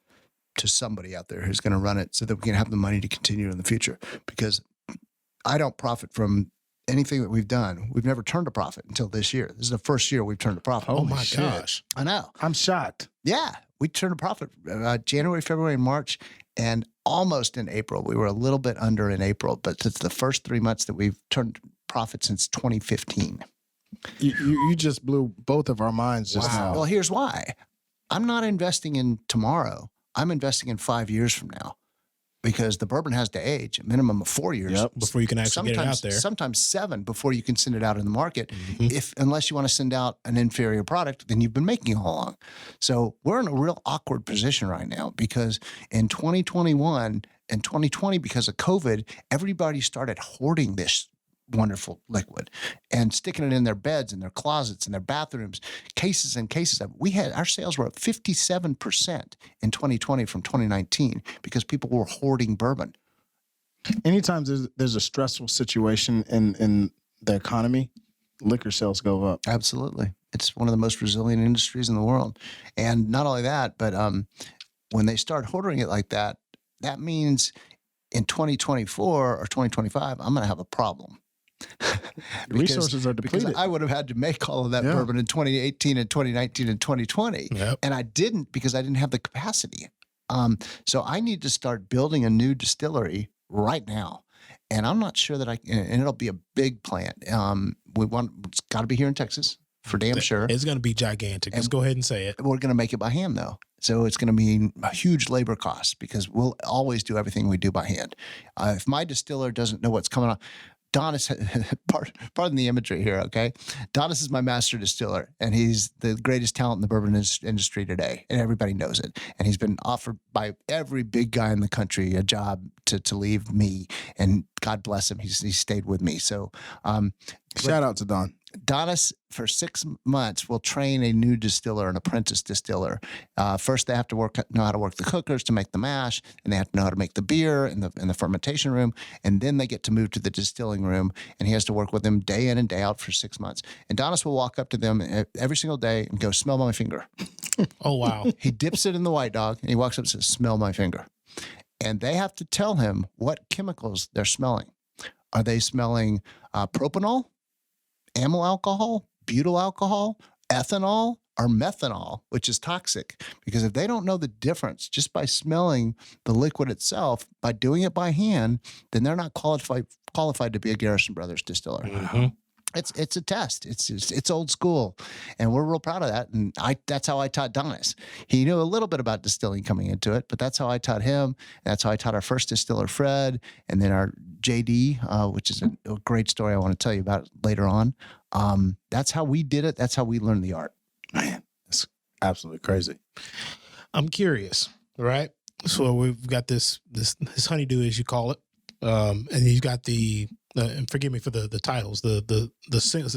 to somebody out there who's going to run it so that we can have the money to continue in the future. Because I don't profit from anything that we've done. We've never turned a profit until this year. This is the first year we've turned a profit. Oh my gosh. I know. I'm shocked. Yeah. We turned a profit January, February, and March, and almost in April. We were a little bit under in April, but it's the first 3 months that we've turned profit since 2015. You just blew both of our minds just now. Well, here's why. I'm not investing in tomorrow. I'm investing in 5 years from now, because the bourbon has to age a minimum of 4 years before you can actually get it out there. Sometimes 7 before you can send it out in the market. Unless you want to send out an inferior product than you've been making all along. So we're in a real awkward position right now, because in 2021 and 2020, because of COVID, everybody started hoarding this wonderful liquid and sticking it in their beds and their closets and their bathrooms, cases and cases of it. Our sales were up 57% in 2020 from 2019 because people were hoarding bourbon. Anytime there's a stressful situation in the economy, liquor sales go up. Absolutely. It's one of the most resilient industries in the world. And not only that, but when they start hoarding it like that, that means in 2024 or 2025, I'm going to have a problem. Resources are depleted. Because I would have had to make all of that bourbon in 2018 and 2019 and 2020. Yep. And I didn't, because I didn't have the capacity. So I need to start building a new distillery right now. And I'm not sure that and it'll be a big plant. It's got to be here in Texas for damn sure. It's going to be gigantic. Let's go ahead and say it. We're going to make it by hand though. So it's going to mean a huge labor cost, because we'll always do everything we do by hand. If my distiller doesn't know what's coming on, Donis, pardon the imagery here, okay? Donis is my master distiller, and he's the greatest talent in the bourbon industry today, and everybody knows it. And he's been offered by every big guy in the country a job to leave me, and God bless him, he's stayed with me. So shout out to Don. Donis, for 6 months, will train a new distiller, an apprentice distiller. First, they have to know how to work the cookers to make the mash, and they have to know how to make the beer in the fermentation room, and then they get to move to the distilling room, and he has to work with them day in and day out for 6 months. And Donis will walk up to them every single day and go, "Smell my finger." Oh, wow. He dips it in the White Dog, and he walks up and says, "Smell my finger." and they have to tell him what chemicals they're smelling. Are they smelling propanol, amyl alcohol, butyl alcohol, ethanol, or methanol, which is toxic? Because if they don't know the difference just by smelling the liquid itself, by doing it by hand, then they're not qualified to be a Garrison Brothers distiller. Mm-hmm. It's a test. It's old school, and we're real proud of that. And that's how I taught Donis. He knew a little bit about distilling coming into it, but that's how I taught him. And that's how I taught our first distiller, Fred, and then our JD, which is a great story I want to tell you about later on. That's how we did it. That's how we learned the art. Man, it's absolutely crazy. I'm curious, right? So we've got this honeydew, as you call it, and you've got and forgive me for the titles, the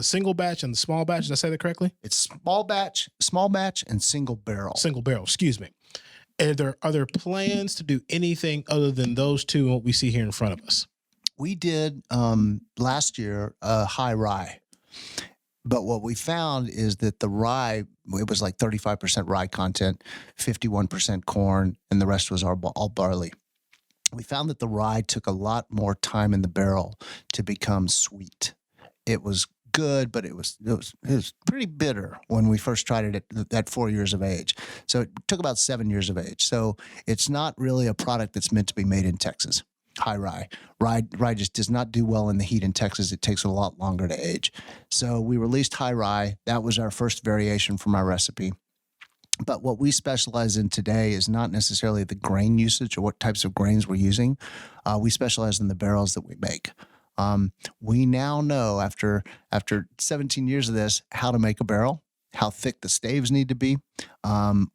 single batch and the small batch. Did I say that correctly? It's small batch, and single barrel. Single barrel. Excuse me. Are there plans to do anything other than those two and what we see here in front of us? We did last year high rye. But what we found is that the rye, it was like 35% rye content, 51% corn, and the rest was all barley. We found that the rye took a lot more time in the barrel to become sweet. It was good, but it was pretty bitter when we first tried it at 4 years of age. So it took about 7 years of age. So it's not really a product that's meant to be made in Texas. High rye. Rye just does not do well in the heat in Texas. It takes a lot longer to age. So we released high rye. That was our first variation from our recipe. But what we specialize in today is not necessarily the grain usage or what types of grains we're using. We specialize in the barrels that we make. We now know after 17 years of this how to make a barrel, how thick the staves need to be,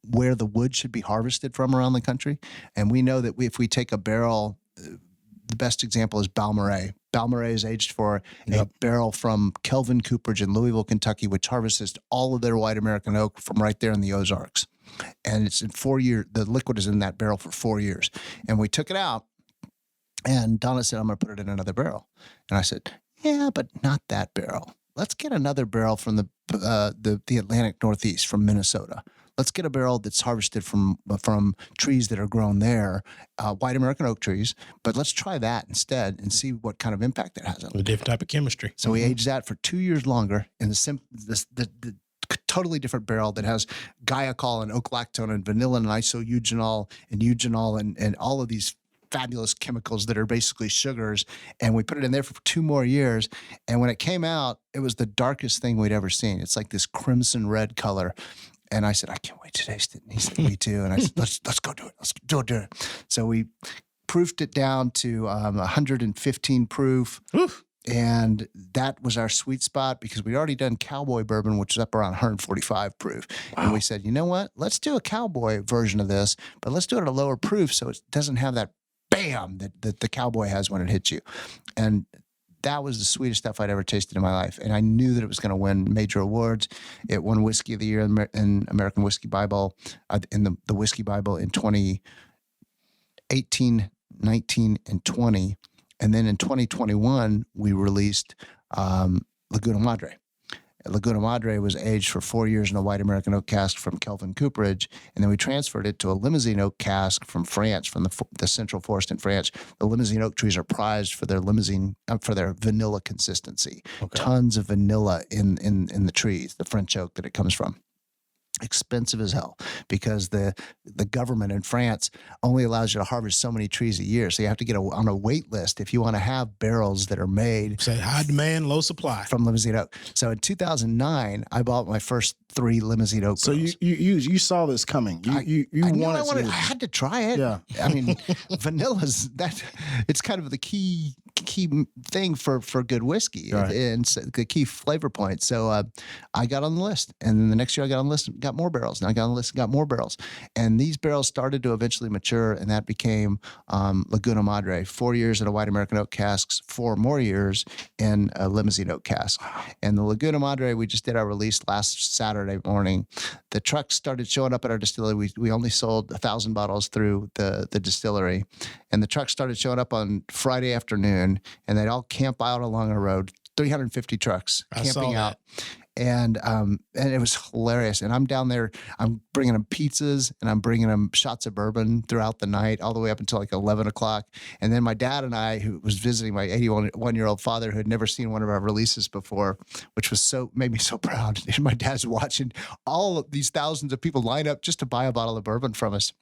where the wood should be harvested from around the country. And we know that if we take a barrel, the best example is Balmorhea. Balmorhea is aged for a barrel from Kelvin Cooperage in Louisville, Kentucky, which harvests all of their white American oak from right there in the Ozarks. And it's in 4 years. The liquid is in that barrel for 4 years. And we took it out, and Donna said, I'm going to put it in another barrel. And I said, yeah, but not that barrel. Let's get another barrel from the Atlantic Northeast, from Minnesota. Let's get a barrel that's harvested from trees that are grown there, white American oak trees. But let's try that instead and see what kind of impact that has on it. A different type of chemistry. So we aged that for 2 years longer in the totally different barrel that has guaiacol and oak lactone and vanilla and isoeugenol and eugenol and all of these fabulous chemicals that are basically sugars. And we put it in there for 2 more years. And when it came out, it was the darkest thing we'd ever seen. It's like this crimson red color. And I said, I can't wait to taste it. And he said, me too. And I said, let's go do it. Let's do it. So we proofed it down to 115 proof. Oof. And that was our sweet spot because we'd already done cowboy bourbon, which is up around 145 proof. Wow. And we said, you know what? Let's do a cowboy version of this, but let's do it at a lower proof so it doesn't have that bam that the cowboy has when it hits you. And that was the sweetest stuff I'd ever tasted in my life. And I knew that it was going to win major awards. It won Whiskey of the Year in American Whiskey Bible, in the Whiskey Bible in 2018, 19, and 20. And then in 2021, we released Laguna Madre. Laguna Madre was aged for 4 years in a white American oak cask from Kelvin Cooperage, and then we transferred it to a Limousin oak cask from France, from the Central Forest in France. The Limousin oak trees are prized for their for their vanilla consistency. Okay. Tons of vanilla in the trees, the French oak that it comes from. Expensive as hell because the government in France only allows you to harvest so many trees a year. So you have to get on a wait list if you want to have barrels that are made. So high demand, low supply. From Limousin oak. So in 2009, I bought my first 3 Limousin oak So barrels. you saw this coming. You wanted I had to try it. Yeah. I mean, vanilla's it's kind of the key thing for good whiskey, right. And the key flavor point. So I got on the list, and then the next year I got on the list and got more barrels. And I got on the list and got more barrels. And these barrels started to eventually mature, and that became Laguna Madre. 4 years in a white American oak casks, 4 more years in a Limousin oak cask. And the Laguna Madre, we just did our release last Saturday morning. The trucks started showing up at our distillery. We only sold 1,000 bottles through the distillery. And the trucks started showing up on Friday afternoon, and they'd all camp out along a road, 350 trucks camping out. And it was hilarious. And I'm down there, I'm bringing them pizzas and I'm bringing them shots of bourbon throughout the night, all the way up until like 11 o'clock. And then my dad and I, who was visiting my 81-year-old father who had never seen one of our releases before, which made me so proud. And my dad's watching all of these thousands of people line up just to buy a bottle of bourbon from us.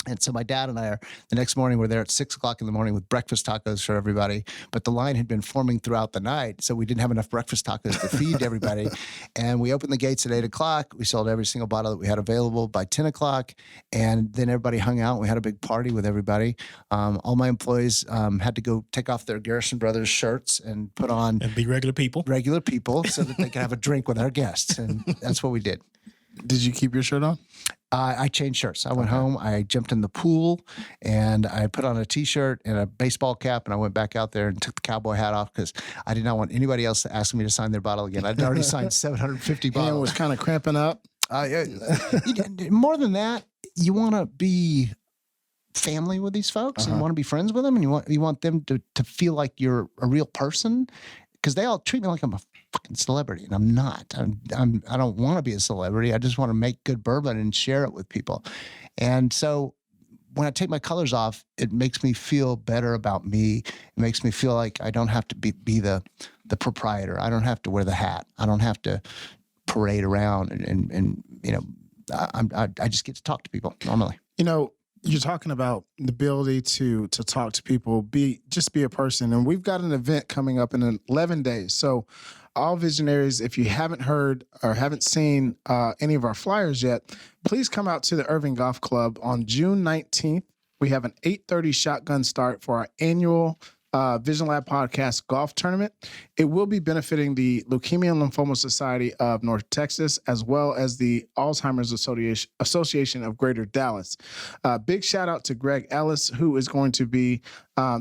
And so my dad and I the next morning, we're there at 6 o'clock in the morning with breakfast tacos for everybody. But the line had been forming throughout the night. So we didn't have enough breakfast tacos to feed everybody. And we opened the gates at 8 o'clock. We sold every single bottle that we had available by 10 o'clock. And then everybody hung out. We had a big party with everybody. All my employees had to go take off their Garrison Brothers shirts and put on. And be regular people. Regular people so that they could have a drink with our guests. And that's what we did. Did you keep your shirt on? I changed shirts. I went home, I jumped in the pool, and I put on a T-shirt and a baseball cap, and I went back out there and took the cowboy hat off because I did not want anybody else to ask me to sign their bottle again. I'd already signed 750 bottles. And was kind of cramping up. More than that, you want to be family with these folks and you want to be friends with them, and you want them to feel like you're a real person, because they all treat me like I'm a fucking celebrity, and I'm not. I don't want to be a celebrity. I just want to make good bourbon and share it with people. And so when I take my colors off, it makes me feel better about me. It makes me feel like I don't have to be the proprietor. I don't have to wear the hat. I don't have to parade around and you know, I just get to talk to people normally. You know, you're talking about the ability to talk to people, be a person. And we've got an event coming up in 11 days. So all visionaries, if you haven't heard or haven't seen any of our flyers yet, please come out to the Irving Golf Club on June 19th. We have an 8:30 shotgun start for our annual Vision Lab Podcast Golf Tournament. It will be benefiting the Leukemia and Lymphoma Society of North Texas, as well as the Alzheimer's Association of Greater Dallas. Big shout out to Greg Ellis, who is going to be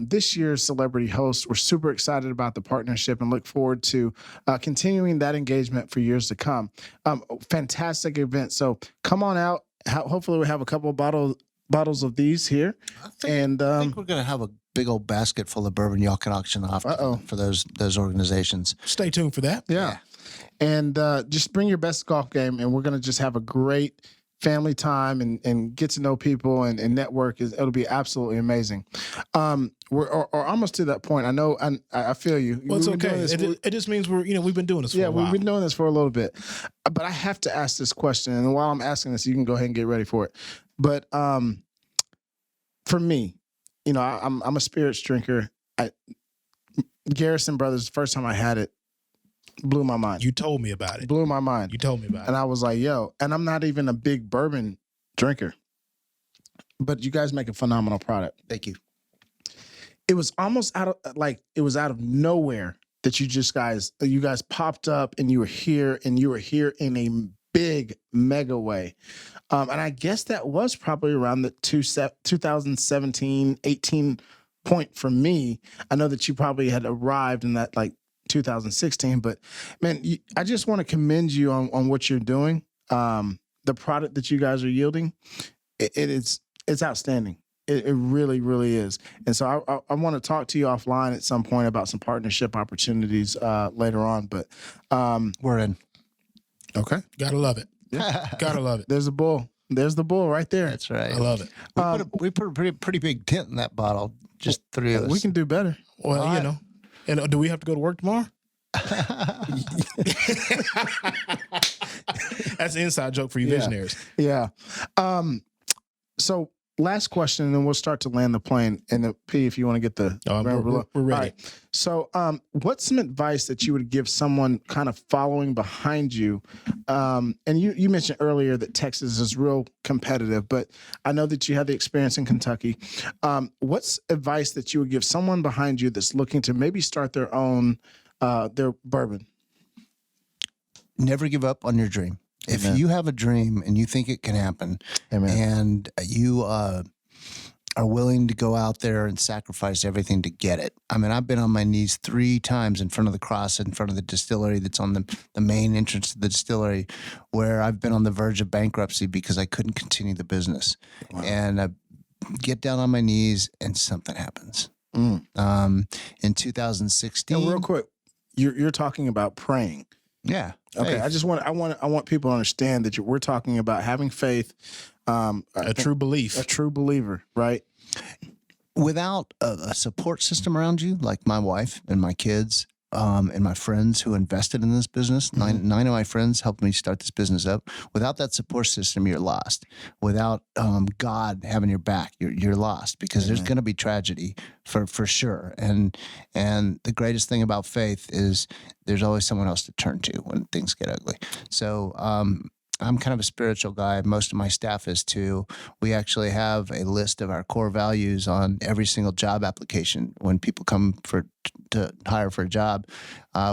this year's celebrity host. We're super excited about the partnership and look forward to continuing that engagement for years to come. Fantastic event. So come on out. Hopefully we have a couple of bottles of these here. I think we're going to have a big old basket full of bourbon y'all can auction off for those organizations. Stay tuned for that. Yeah. And just bring your best golf game, and we're going to just have a great family time and get to know people and network. It'll be absolutely amazing. We're almost to that point. I know, I feel you. Well, it's okay. It just means we've been doing this for a while. We've been doing this for a little bit. But I have to ask this question, and while I'm asking this, you can go ahead and get ready for it. But for me, I'm a spirits drinker. Garrison Brothers, the first time I had it, blew my mind. You told me about it. Blew my mind. You told me about it. And I was like, yo, and I'm not even a big bourbon drinker, but you guys make a phenomenal product. Thank you. It was almost out of nowhere that you guys popped up and you were here in a big mega way. And I guess that was probably around the 2017, 18 point for me. I know that you probably had arrived in that 2016, but man, I just want to commend you on what you're doing. The product that you guys are yielding, it's outstanding. It really, really is. And so I want to talk to you offline at some point about some partnership opportunities later on, but we're in. Okay. Gotta love it. Yeah. Gotta love it. There's the bull. There's the bull right there. That's right. I love it. We put a pretty big dent in that bottle. Just three of us. We can do better. Well, And do we have to go to work tomorrow? That's an inside joke for you visionaries. Yeah. So last question, and then we'll start to land the plane. And the P, if you want to get the We're ready. All right. So, what's some advice that you would give someone kind of following behind you? And you mentioned earlier that Texas is real competitive, but I know that you had the experience in Kentucky. What's advice that you would give someone behind you that's looking to maybe start their own their bourbon? Never give up on your dream. Amen. If you have a dream and you think it can happen, Amen. and you are willing to go out there and sacrifice everything to get it. I mean, I've been on my knees 3 times in front of the cross, in front of the distillery that's on the main entrance to the distillery, where I've been on the verge of bankruptcy because I couldn't continue the business. Wow. And I get down on my knees and something happens. In 2016. Now, real quick, you're talking about praying. Yeah. Okay. Faith. I want people to understand that we're talking about having faith, A true belief. a true believer, right? Without a support system around you, like my wife and my kids, and my friends who invested in this business, nine of my friends helped me start this business up. Without that support system, you're lost. Without God having your back, you're lost, because there's going to be tragedy for sure. And the greatest thing about faith is there's always someone else to turn to when things get ugly. So I'm kind of a spiritual guy. Most of my staff is too. We actually have a list of our core values on every single job application. When people come to hire for a job,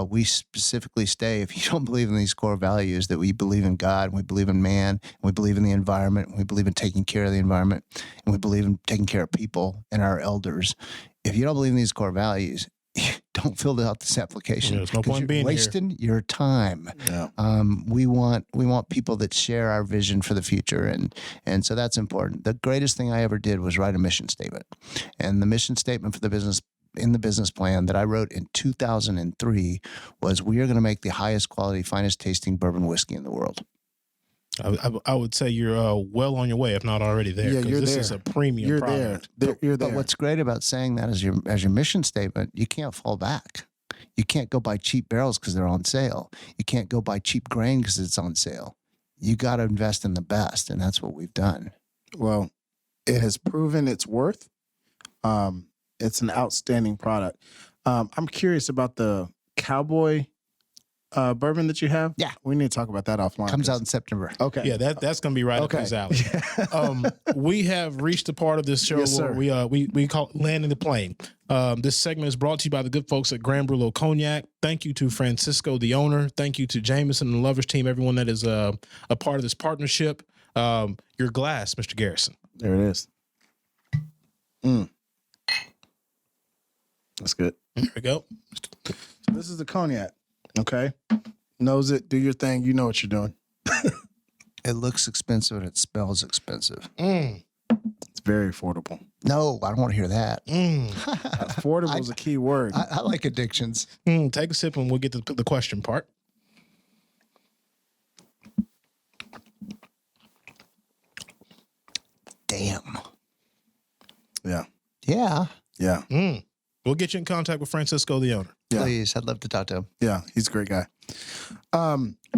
we specifically say, if you don't believe in these core values, that we believe in God, and we believe in man, and we believe in the environment, and we believe in taking care of the environment, and we believe in taking care of people and our elders. If you don't believe in these core values, don't fill out this application. There's no point being wasting your time. Yeah. We want people that share our vision for the future, and so that's important. The greatest thing I ever did was write a mission statement, and the mission statement for the business in the business plan that I wrote in 2003 was, we are going to make the highest quality, finest tasting bourbon whiskey in the world. I would say you're well on your way, if not already there. Yeah, you're this there. is a premium You're product. there. You're there. But what's great about saying that as your mission statement, you can't fall back. You can't go buy cheap barrels because they're on sale. You can't go buy cheap grain because it's on sale. You got to invest in the best, and that's what we've done. Well, it has proven its worth. It's an outstanding product. I'm curious about the Cowboy bourbon that you have. Yeah. We need to talk about that offline. Comes out in September. Okay. Yeah, that's going to be right up his alley. We have reached a part of this show Yes, where sir. we call it Landing the Plane. This segment is brought to you by the good folks at Grand Brulot Cognac. Thank you to Francisco, the owner. Thank you to Jameson and the Lovers team, everyone that is a part of this partnership. Your glass, Mr. Garrison. There it is. That's good. There we go. So this is the cognac. Okay. Knows it. Do your thing. You know what you're doing. It looks expensive and it smells expensive. It's very affordable. No, I don't want to hear that. Affordable is a key word. I like addictions. Take a sip and we'll get to the question part. Damn. Yeah. Yeah. Yeah. We'll get you in contact with Francisco, the owner. Yeah. Please, I'd love to talk to him. Yeah. He's a great guy.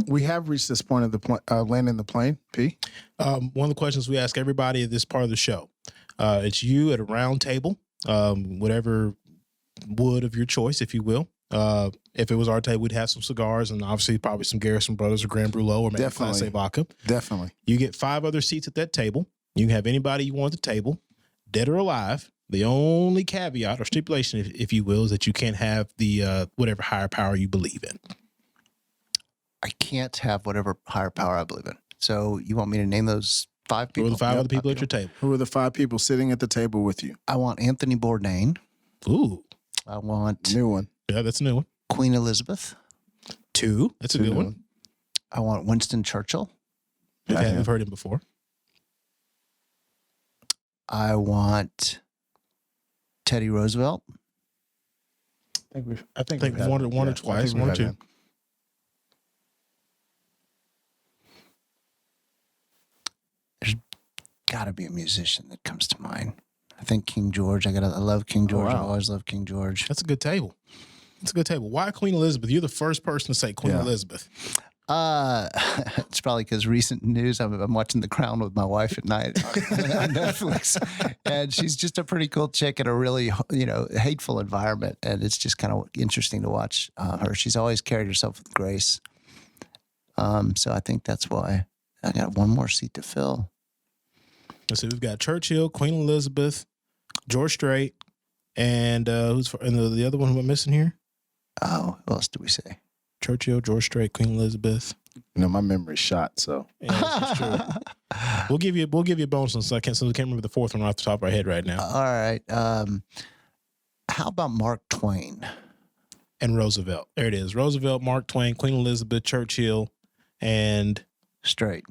We have reached this point of the landing the plane. P. One of the questions we ask everybody at this part of the show. It's you at a round table, whatever wood of your choice, if you will. If it was our table, we'd have some cigars and obviously probably some Garrison Bros or Grand Brulot or maybe Class A vodka. Definitely. You get 5 other seats at that table. You can have anybody you want at the table, dead or alive. The only caveat or stipulation, if you will, is that you can't have the whatever higher power you believe in. I can't have whatever higher power I believe in. So you want me to name those 5 Who people? are the 5 Yep. other people at your table? Who are the 5 people sitting at the table with you? I want Anthony Bourdain. Ooh, I want New one. yeah, that's a new one. Queen Elizabeth. 2, that's a good one. I want Winston Churchill. Okay, we've heard him before. I want Teddy Roosevelt. I think we've one or twice, one or two. There's got to be a musician that comes to mind. I think King George. I love King George. wow. I've always loved King George. That's a good table. That's a good table. Why Queen Elizabeth? You're the first person to say Queen Elizabeth. It's probably because recent news. I'm watching The Crown with my wife at night on Netflix, and she's just a pretty cool chick in a really, hateful environment, and it's just kind of interesting to watch her. She's always carried herself with grace. So I think that's why I got one more seat to fill. Let's see. We've got Churchill, Queen Elizabeth, George Strait, and the other one we're missing here. Oh, what else do we say? Churchill, George Strait, Queen Elizabeth. My memory's shot, so Yeah, that's true. We'll give you a bonus since we can't remember the 4th one off the top of our head right now. All right. How about Mark Twain? And Roosevelt. There it is. Roosevelt, Mark Twain, Queen Elizabeth, Churchill, and Strait.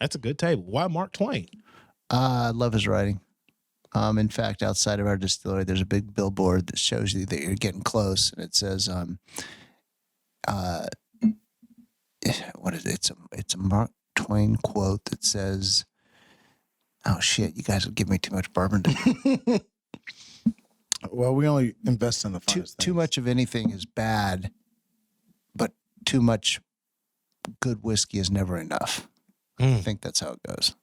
That's a good table. Why Mark Twain? I love his writing. In fact, outside of our distillery, there's a big billboard that shows you that you're getting close, and it says, what is it? It's a Mark Twain quote that says, "Oh shit, you guys will give me too much bourbon to do." Well, we only invest in the finest Too things. much of anything is bad, but too much good whiskey is never enough. I think that's how it goes.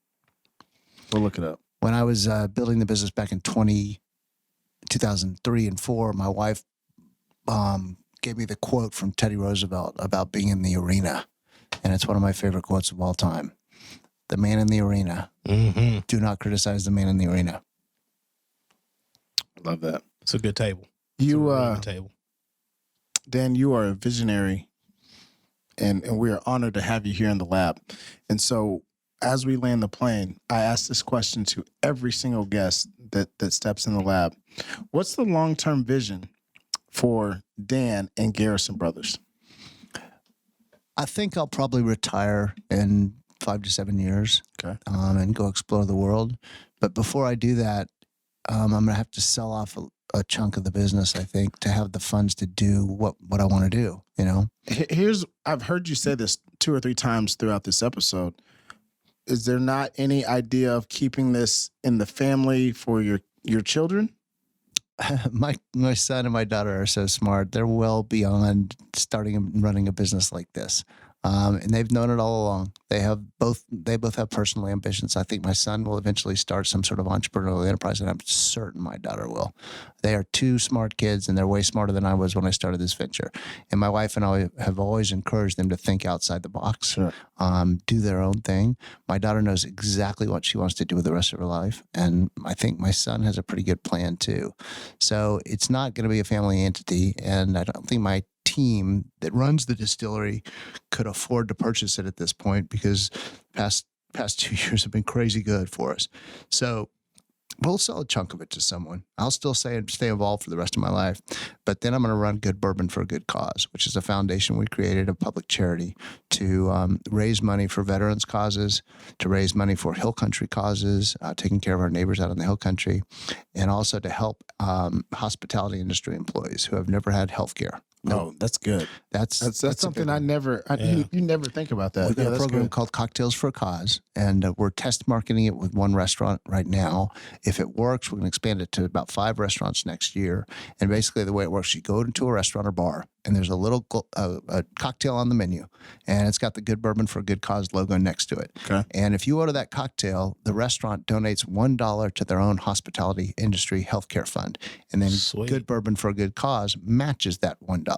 We'll look it up. When I was building the business back in 2003 and 4, my wife gave me the quote from Teddy Roosevelt about being in the arena. And it's one of my favorite quotes of all time. The man in the arena. Mm-hmm. Do not criticize the man in the arena. I love that. It's a good table. You, Really good table. Dan, you are a visionary, and we are honored to have you here in the lab. And so as we land the plane, I ask this question to every single guest that steps in the lab. What's the long-term vision for Dan and Garrison Brothers? I think I'll probably retire in 5 to 7 years. Okay. And go explore the world. But before I do that, I'm going to have to sell off a chunk of the business, I think, to have the funds to do what I want to do, you know? I've heard you say this 2 or 3 times throughout this episode. Is there not any idea of keeping this in the family for your children? My son and my daughter are so smart. They're well beyond starting and running a business like this. And they've known it all along. They both have personal ambitions. I think my son will eventually start some sort of entrepreneurial enterprise, and I'm certain my daughter will. They are 2 smart kids, and they're way smarter than I was when I started this venture. And my wife and I have always encouraged them to think outside the box, Sure. Do their own thing. My daughter knows exactly what she wants to do with the rest of her life, and I think my son has a pretty good plan too. So it's not going to be a family entity, and I don't think my team that runs the distillery could afford to purchase it at this point because past 2 years have been crazy good for us. So we'll sell a chunk of it to someone. I'll still stay involved for the rest of my life, but then I'm going to run Good Bourbon for a Good Cause, which is a foundation we created, a public charity to raise money for veterans causes, to raise money for hill country causes, taking care of our neighbors out in the hill country, and also to help hospitality industry employees who have never had health care. No, that's good. That's something you never think about that. We've got a that's program good. called Cocktails for a Cause, and we're test marketing it with 1 restaurant right now. If it works, we're going to expand it to about 5 restaurants next year. And basically the way it works, you go into a restaurant or bar, and there's a little a cocktail on the menu, and it's got the Good Bourbon for a Good Cause logo next to it. Okay. And if you order that cocktail, the restaurant donates $1 to their own hospitality industry healthcare fund. And then Sweet. Good Bourbon for a Good Cause matches that $1.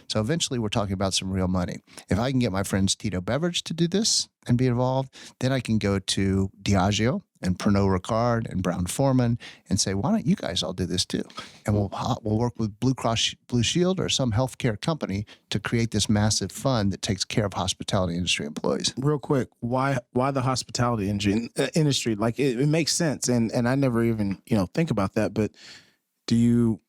So eventually we're talking about some real money. If I can get my friends Tito Beverage to do this and be involved, then I can go to Diageo and Pernod Ricard and Brown Forman and say, why don't you guys all do this too? And we'll work with Blue Cross Blue Shield or some healthcare company to create this massive fund that takes care of hospitality industry employees. Real quick, why the hospitality industry? Like it makes sense, and I never even think about that. But do you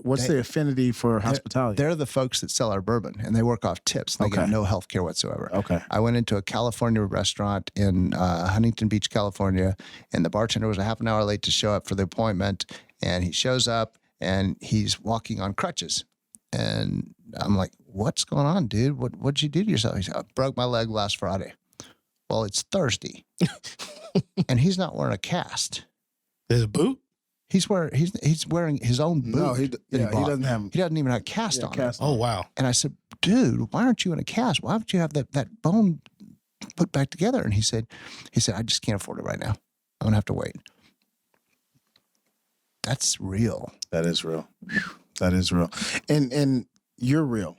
what's the affinity for hospitality? They're the folks that sell our bourbon, and they work off tips. They get no health care whatsoever. Okay. I went into a California restaurant in Huntington Beach, California, and the bartender was a half an hour late to show up for the appointment. And he shows up, and he's walking on crutches. And I'm like, what's going on, dude? What'd you do to yourself? He said, I broke my leg last Friday. Well, it's Thursday. And he's not wearing a cast. There's a boot? He's wearing his own boot. No, he bought. doesn't have. He doesn't even have a cast on it. Oh, wow. And I said, dude, why aren't you in a cast? Why don't you have that bone put back together? And he said, I just can't afford it right now. I'm going to have to wait. That's real. That is real. That is real. And you're real.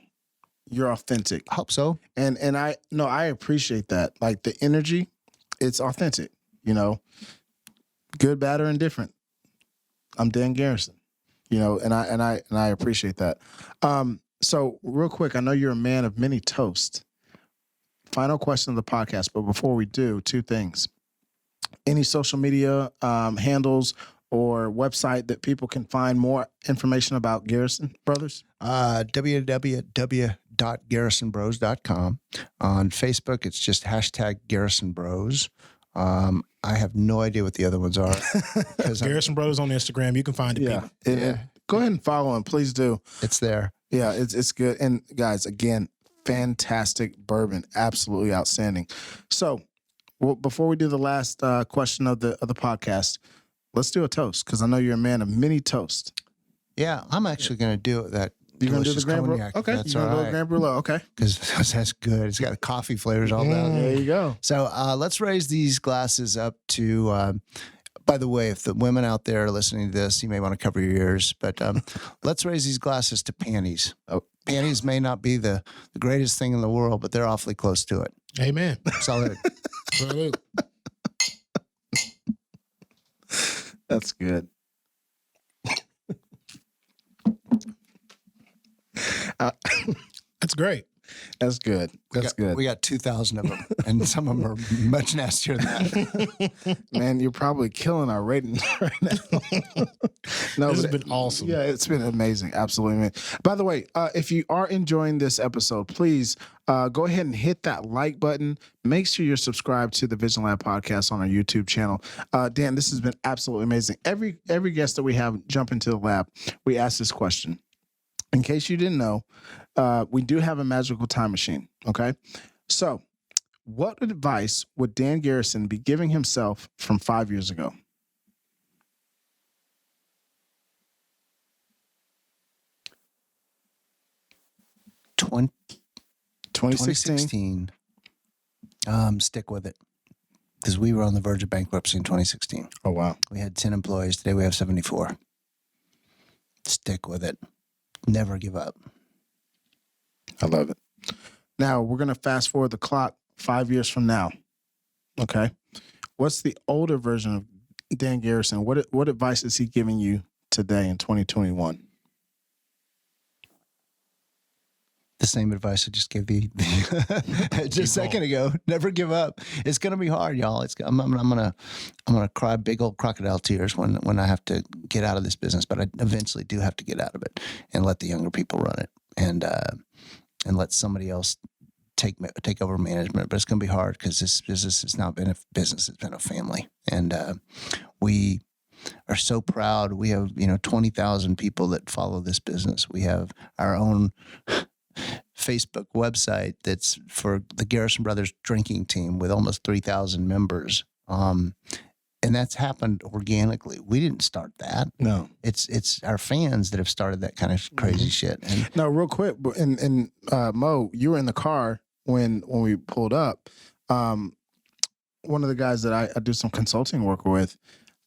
You're authentic. I hope so. And I appreciate that. Like the energy, it's authentic, good, bad, or indifferent. I'm Dan Garrison, and I appreciate that. So real quick, I know you're a man of many toasts. Final question of the podcast, but before we do, 2 things. Any social media handles or website that people can find more information about Garrison Brothers? www.garrisonbros.com. On Facebook, it's just #GarrisonBros. I have no idea what the other ones are. Garrison Bros on Instagram. You can find it. Yeah. People. Go ahead and follow him. Please do. It's there. Yeah, it's good. And guys, again, fantastic bourbon. Absolutely outstanding. So, well, before we do the last question of the podcast, let's do a toast because I know you're a man of many toasts. Yeah, I'm actually going to do that. You're going to do the Grand Brulot? cognac, Okay. that's You're all going to right. go Grand Brulot. Okay. Because that's good. It's got coffee flavors all down there. There you go. So let's raise these glasses up to. By the way, if the women out there are listening to this, you may want to cover your ears. But let's raise these glasses to panties. Oh, panties may not be the greatest thing in the world, but they're awfully close to it. Amen. Salute. Salute. That's good. That's great. That's good. That's good. We got 2,000 of them, and some of them are much nastier than that. Man, you're probably killing our ratings right now. No, This has but been awesome. Yeah, it's been amazing. Absolutely, man. By the way, if you are enjoying this episode, please go ahead and hit that like button. Make sure you're subscribed to the Vision Lab podcast on our YouTube channel. Dan, this has been absolutely amazing. Every guest that we have jump into the lab, we ask this question. In case you didn't know, we do have a magical time machine. Okay. So, what advice would Dan Garrison be giving himself from 5 years ago? 2016. Stick with it. Because we were on the verge of bankruptcy in 2016. Oh, wow. We had 10 employees. Today we have 74. Stick with it. Never give up. I love it. Now, we're going to fast forward the clock 5 years from now. Okay. What's the older version of Dan Garrison? What advice is he giving you today in 2021? The same advice I just gave you just a second ago. Never give up. It's gonna be hard, y'all. I'm gonna cry big old crocodile tears when I have to get out of this business, but I eventually do have to get out of it and let the younger people run it and let somebody else take over management. But it's gonna be hard because this business has not been a business; it's been a family, and we are so proud. We have 20,000 people that follow this business. We have our own Facebook website that's for the Garrison Brothers drinking team with almost 3,000 members. And that's happened organically. We didn't start that. No. It's our fans that have started that kind of crazy shit. And No, real quick, and Mo, you were in the car when we pulled up. One of the guys that I do some consulting work with,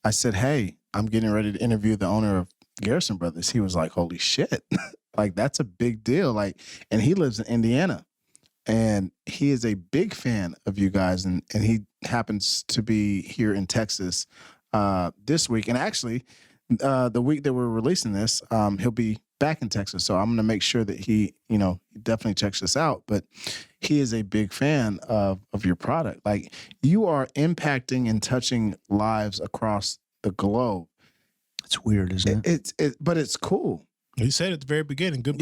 I said, hey, I'm getting ready to interview the owner of Garrison Brothers. He was like, holy shit. Like, that's a big deal. Like, and he lives in Indiana and he is a big fan of you guys. And he happens to be here in Texas this week. And actually, the week that we're releasing this, he'll be back in Texas. So I'm going to make sure that he definitely checks this out. But he is a big fan of your product. Like, you are impacting and touching lives across the globe. it's weird, isn't it? But it's cool. You said at the very beginning, good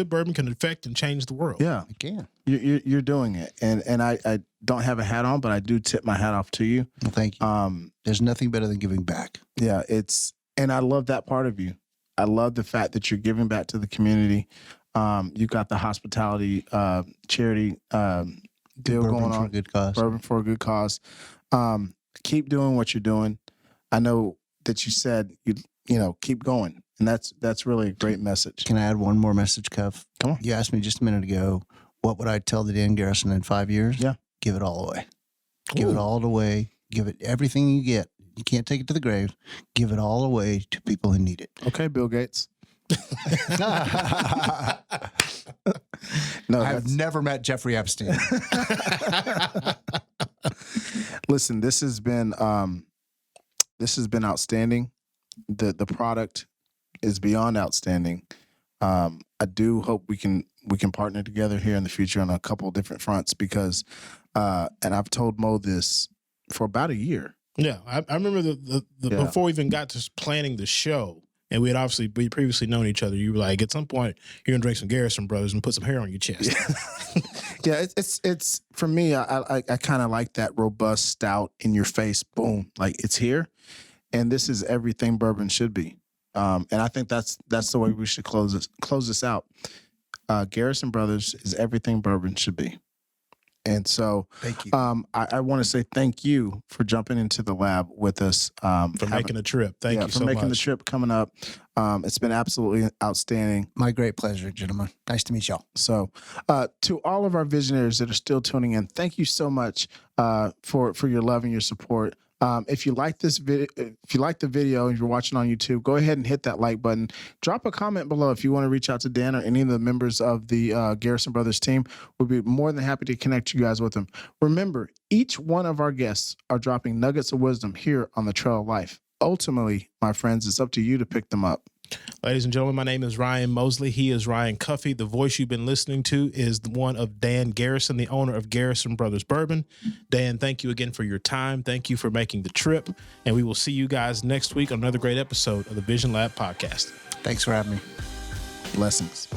bourbon can affect and change the world. Yeah, It can. you're doing it, and I don't have a hat on, but I do tip my hat off to you. Well, thank you. There's nothing better than giving back. Yeah, and I love that part of you. I love the fact that you're giving back to the community. You got the hospitality charity deal Bourbon going for on. a good cause. Bourbon for a good cause. Keep doing what you're doing. I know that you said you keep going. And that's really a great message. Can I add one more message, Cuff? Come on. You asked me just a minute ago, what would I tell the Dan Garrison in 5 years? Yeah. Give it all away. Give it all away. Give it everything you get. You can't take it to the grave. Give it all away to people who need it. Okay, Bill Gates. No, I've never met Jeffrey Epstein. Listen, this has been outstanding. The product is beyond outstanding. I do hope we can partner together here in the future on a couple of different fronts because, and I've told Mo this for about a year. Yeah, I remember the before we even got to planning the show, and we previously known each other. You were like, at some point, you're gonna drink some Garrison Bros and put some hair on your chest. Yeah, it's for me. I kind of like that robust, stout, in your face, boom, like it's here, and this is everything bourbon should be. And I think that's the way we should close this out. Garrison Brothers is everything bourbon should be. And so Thank you. I want to say thank you for jumping into the lab with us. For making the trip. Thank you for so much. making the trip coming up. It's been absolutely outstanding. My great pleasure, gentlemen. Nice to meet y'all. So to all of our visionaries that are still tuning in, thank you so much for your love and your support. If you like this video, if you like the video and you're watching on YouTube, go ahead and hit that like button. Drop a comment below if you want to reach out to Dan or any of the members of the Garrison Brothers team. We'll be more than happy to connect you guys with them. Remember, each one of our guests are dropping nuggets of wisdom here on the Trail of Life. Ultimately, my friends, it's up to you to pick them up. Ladies and gentlemen, my name is Ryan Mosley. He is Ryan Cuffey. The voice you've been listening to is the one of Dan Garrison, the owner of Garrison Brothers Bourbon. Dan, thank you again for your time. Thank you for making the trip. And we will see you guys next week on another great episode of the Vision Lab podcast. Thanks for having me. Blessings.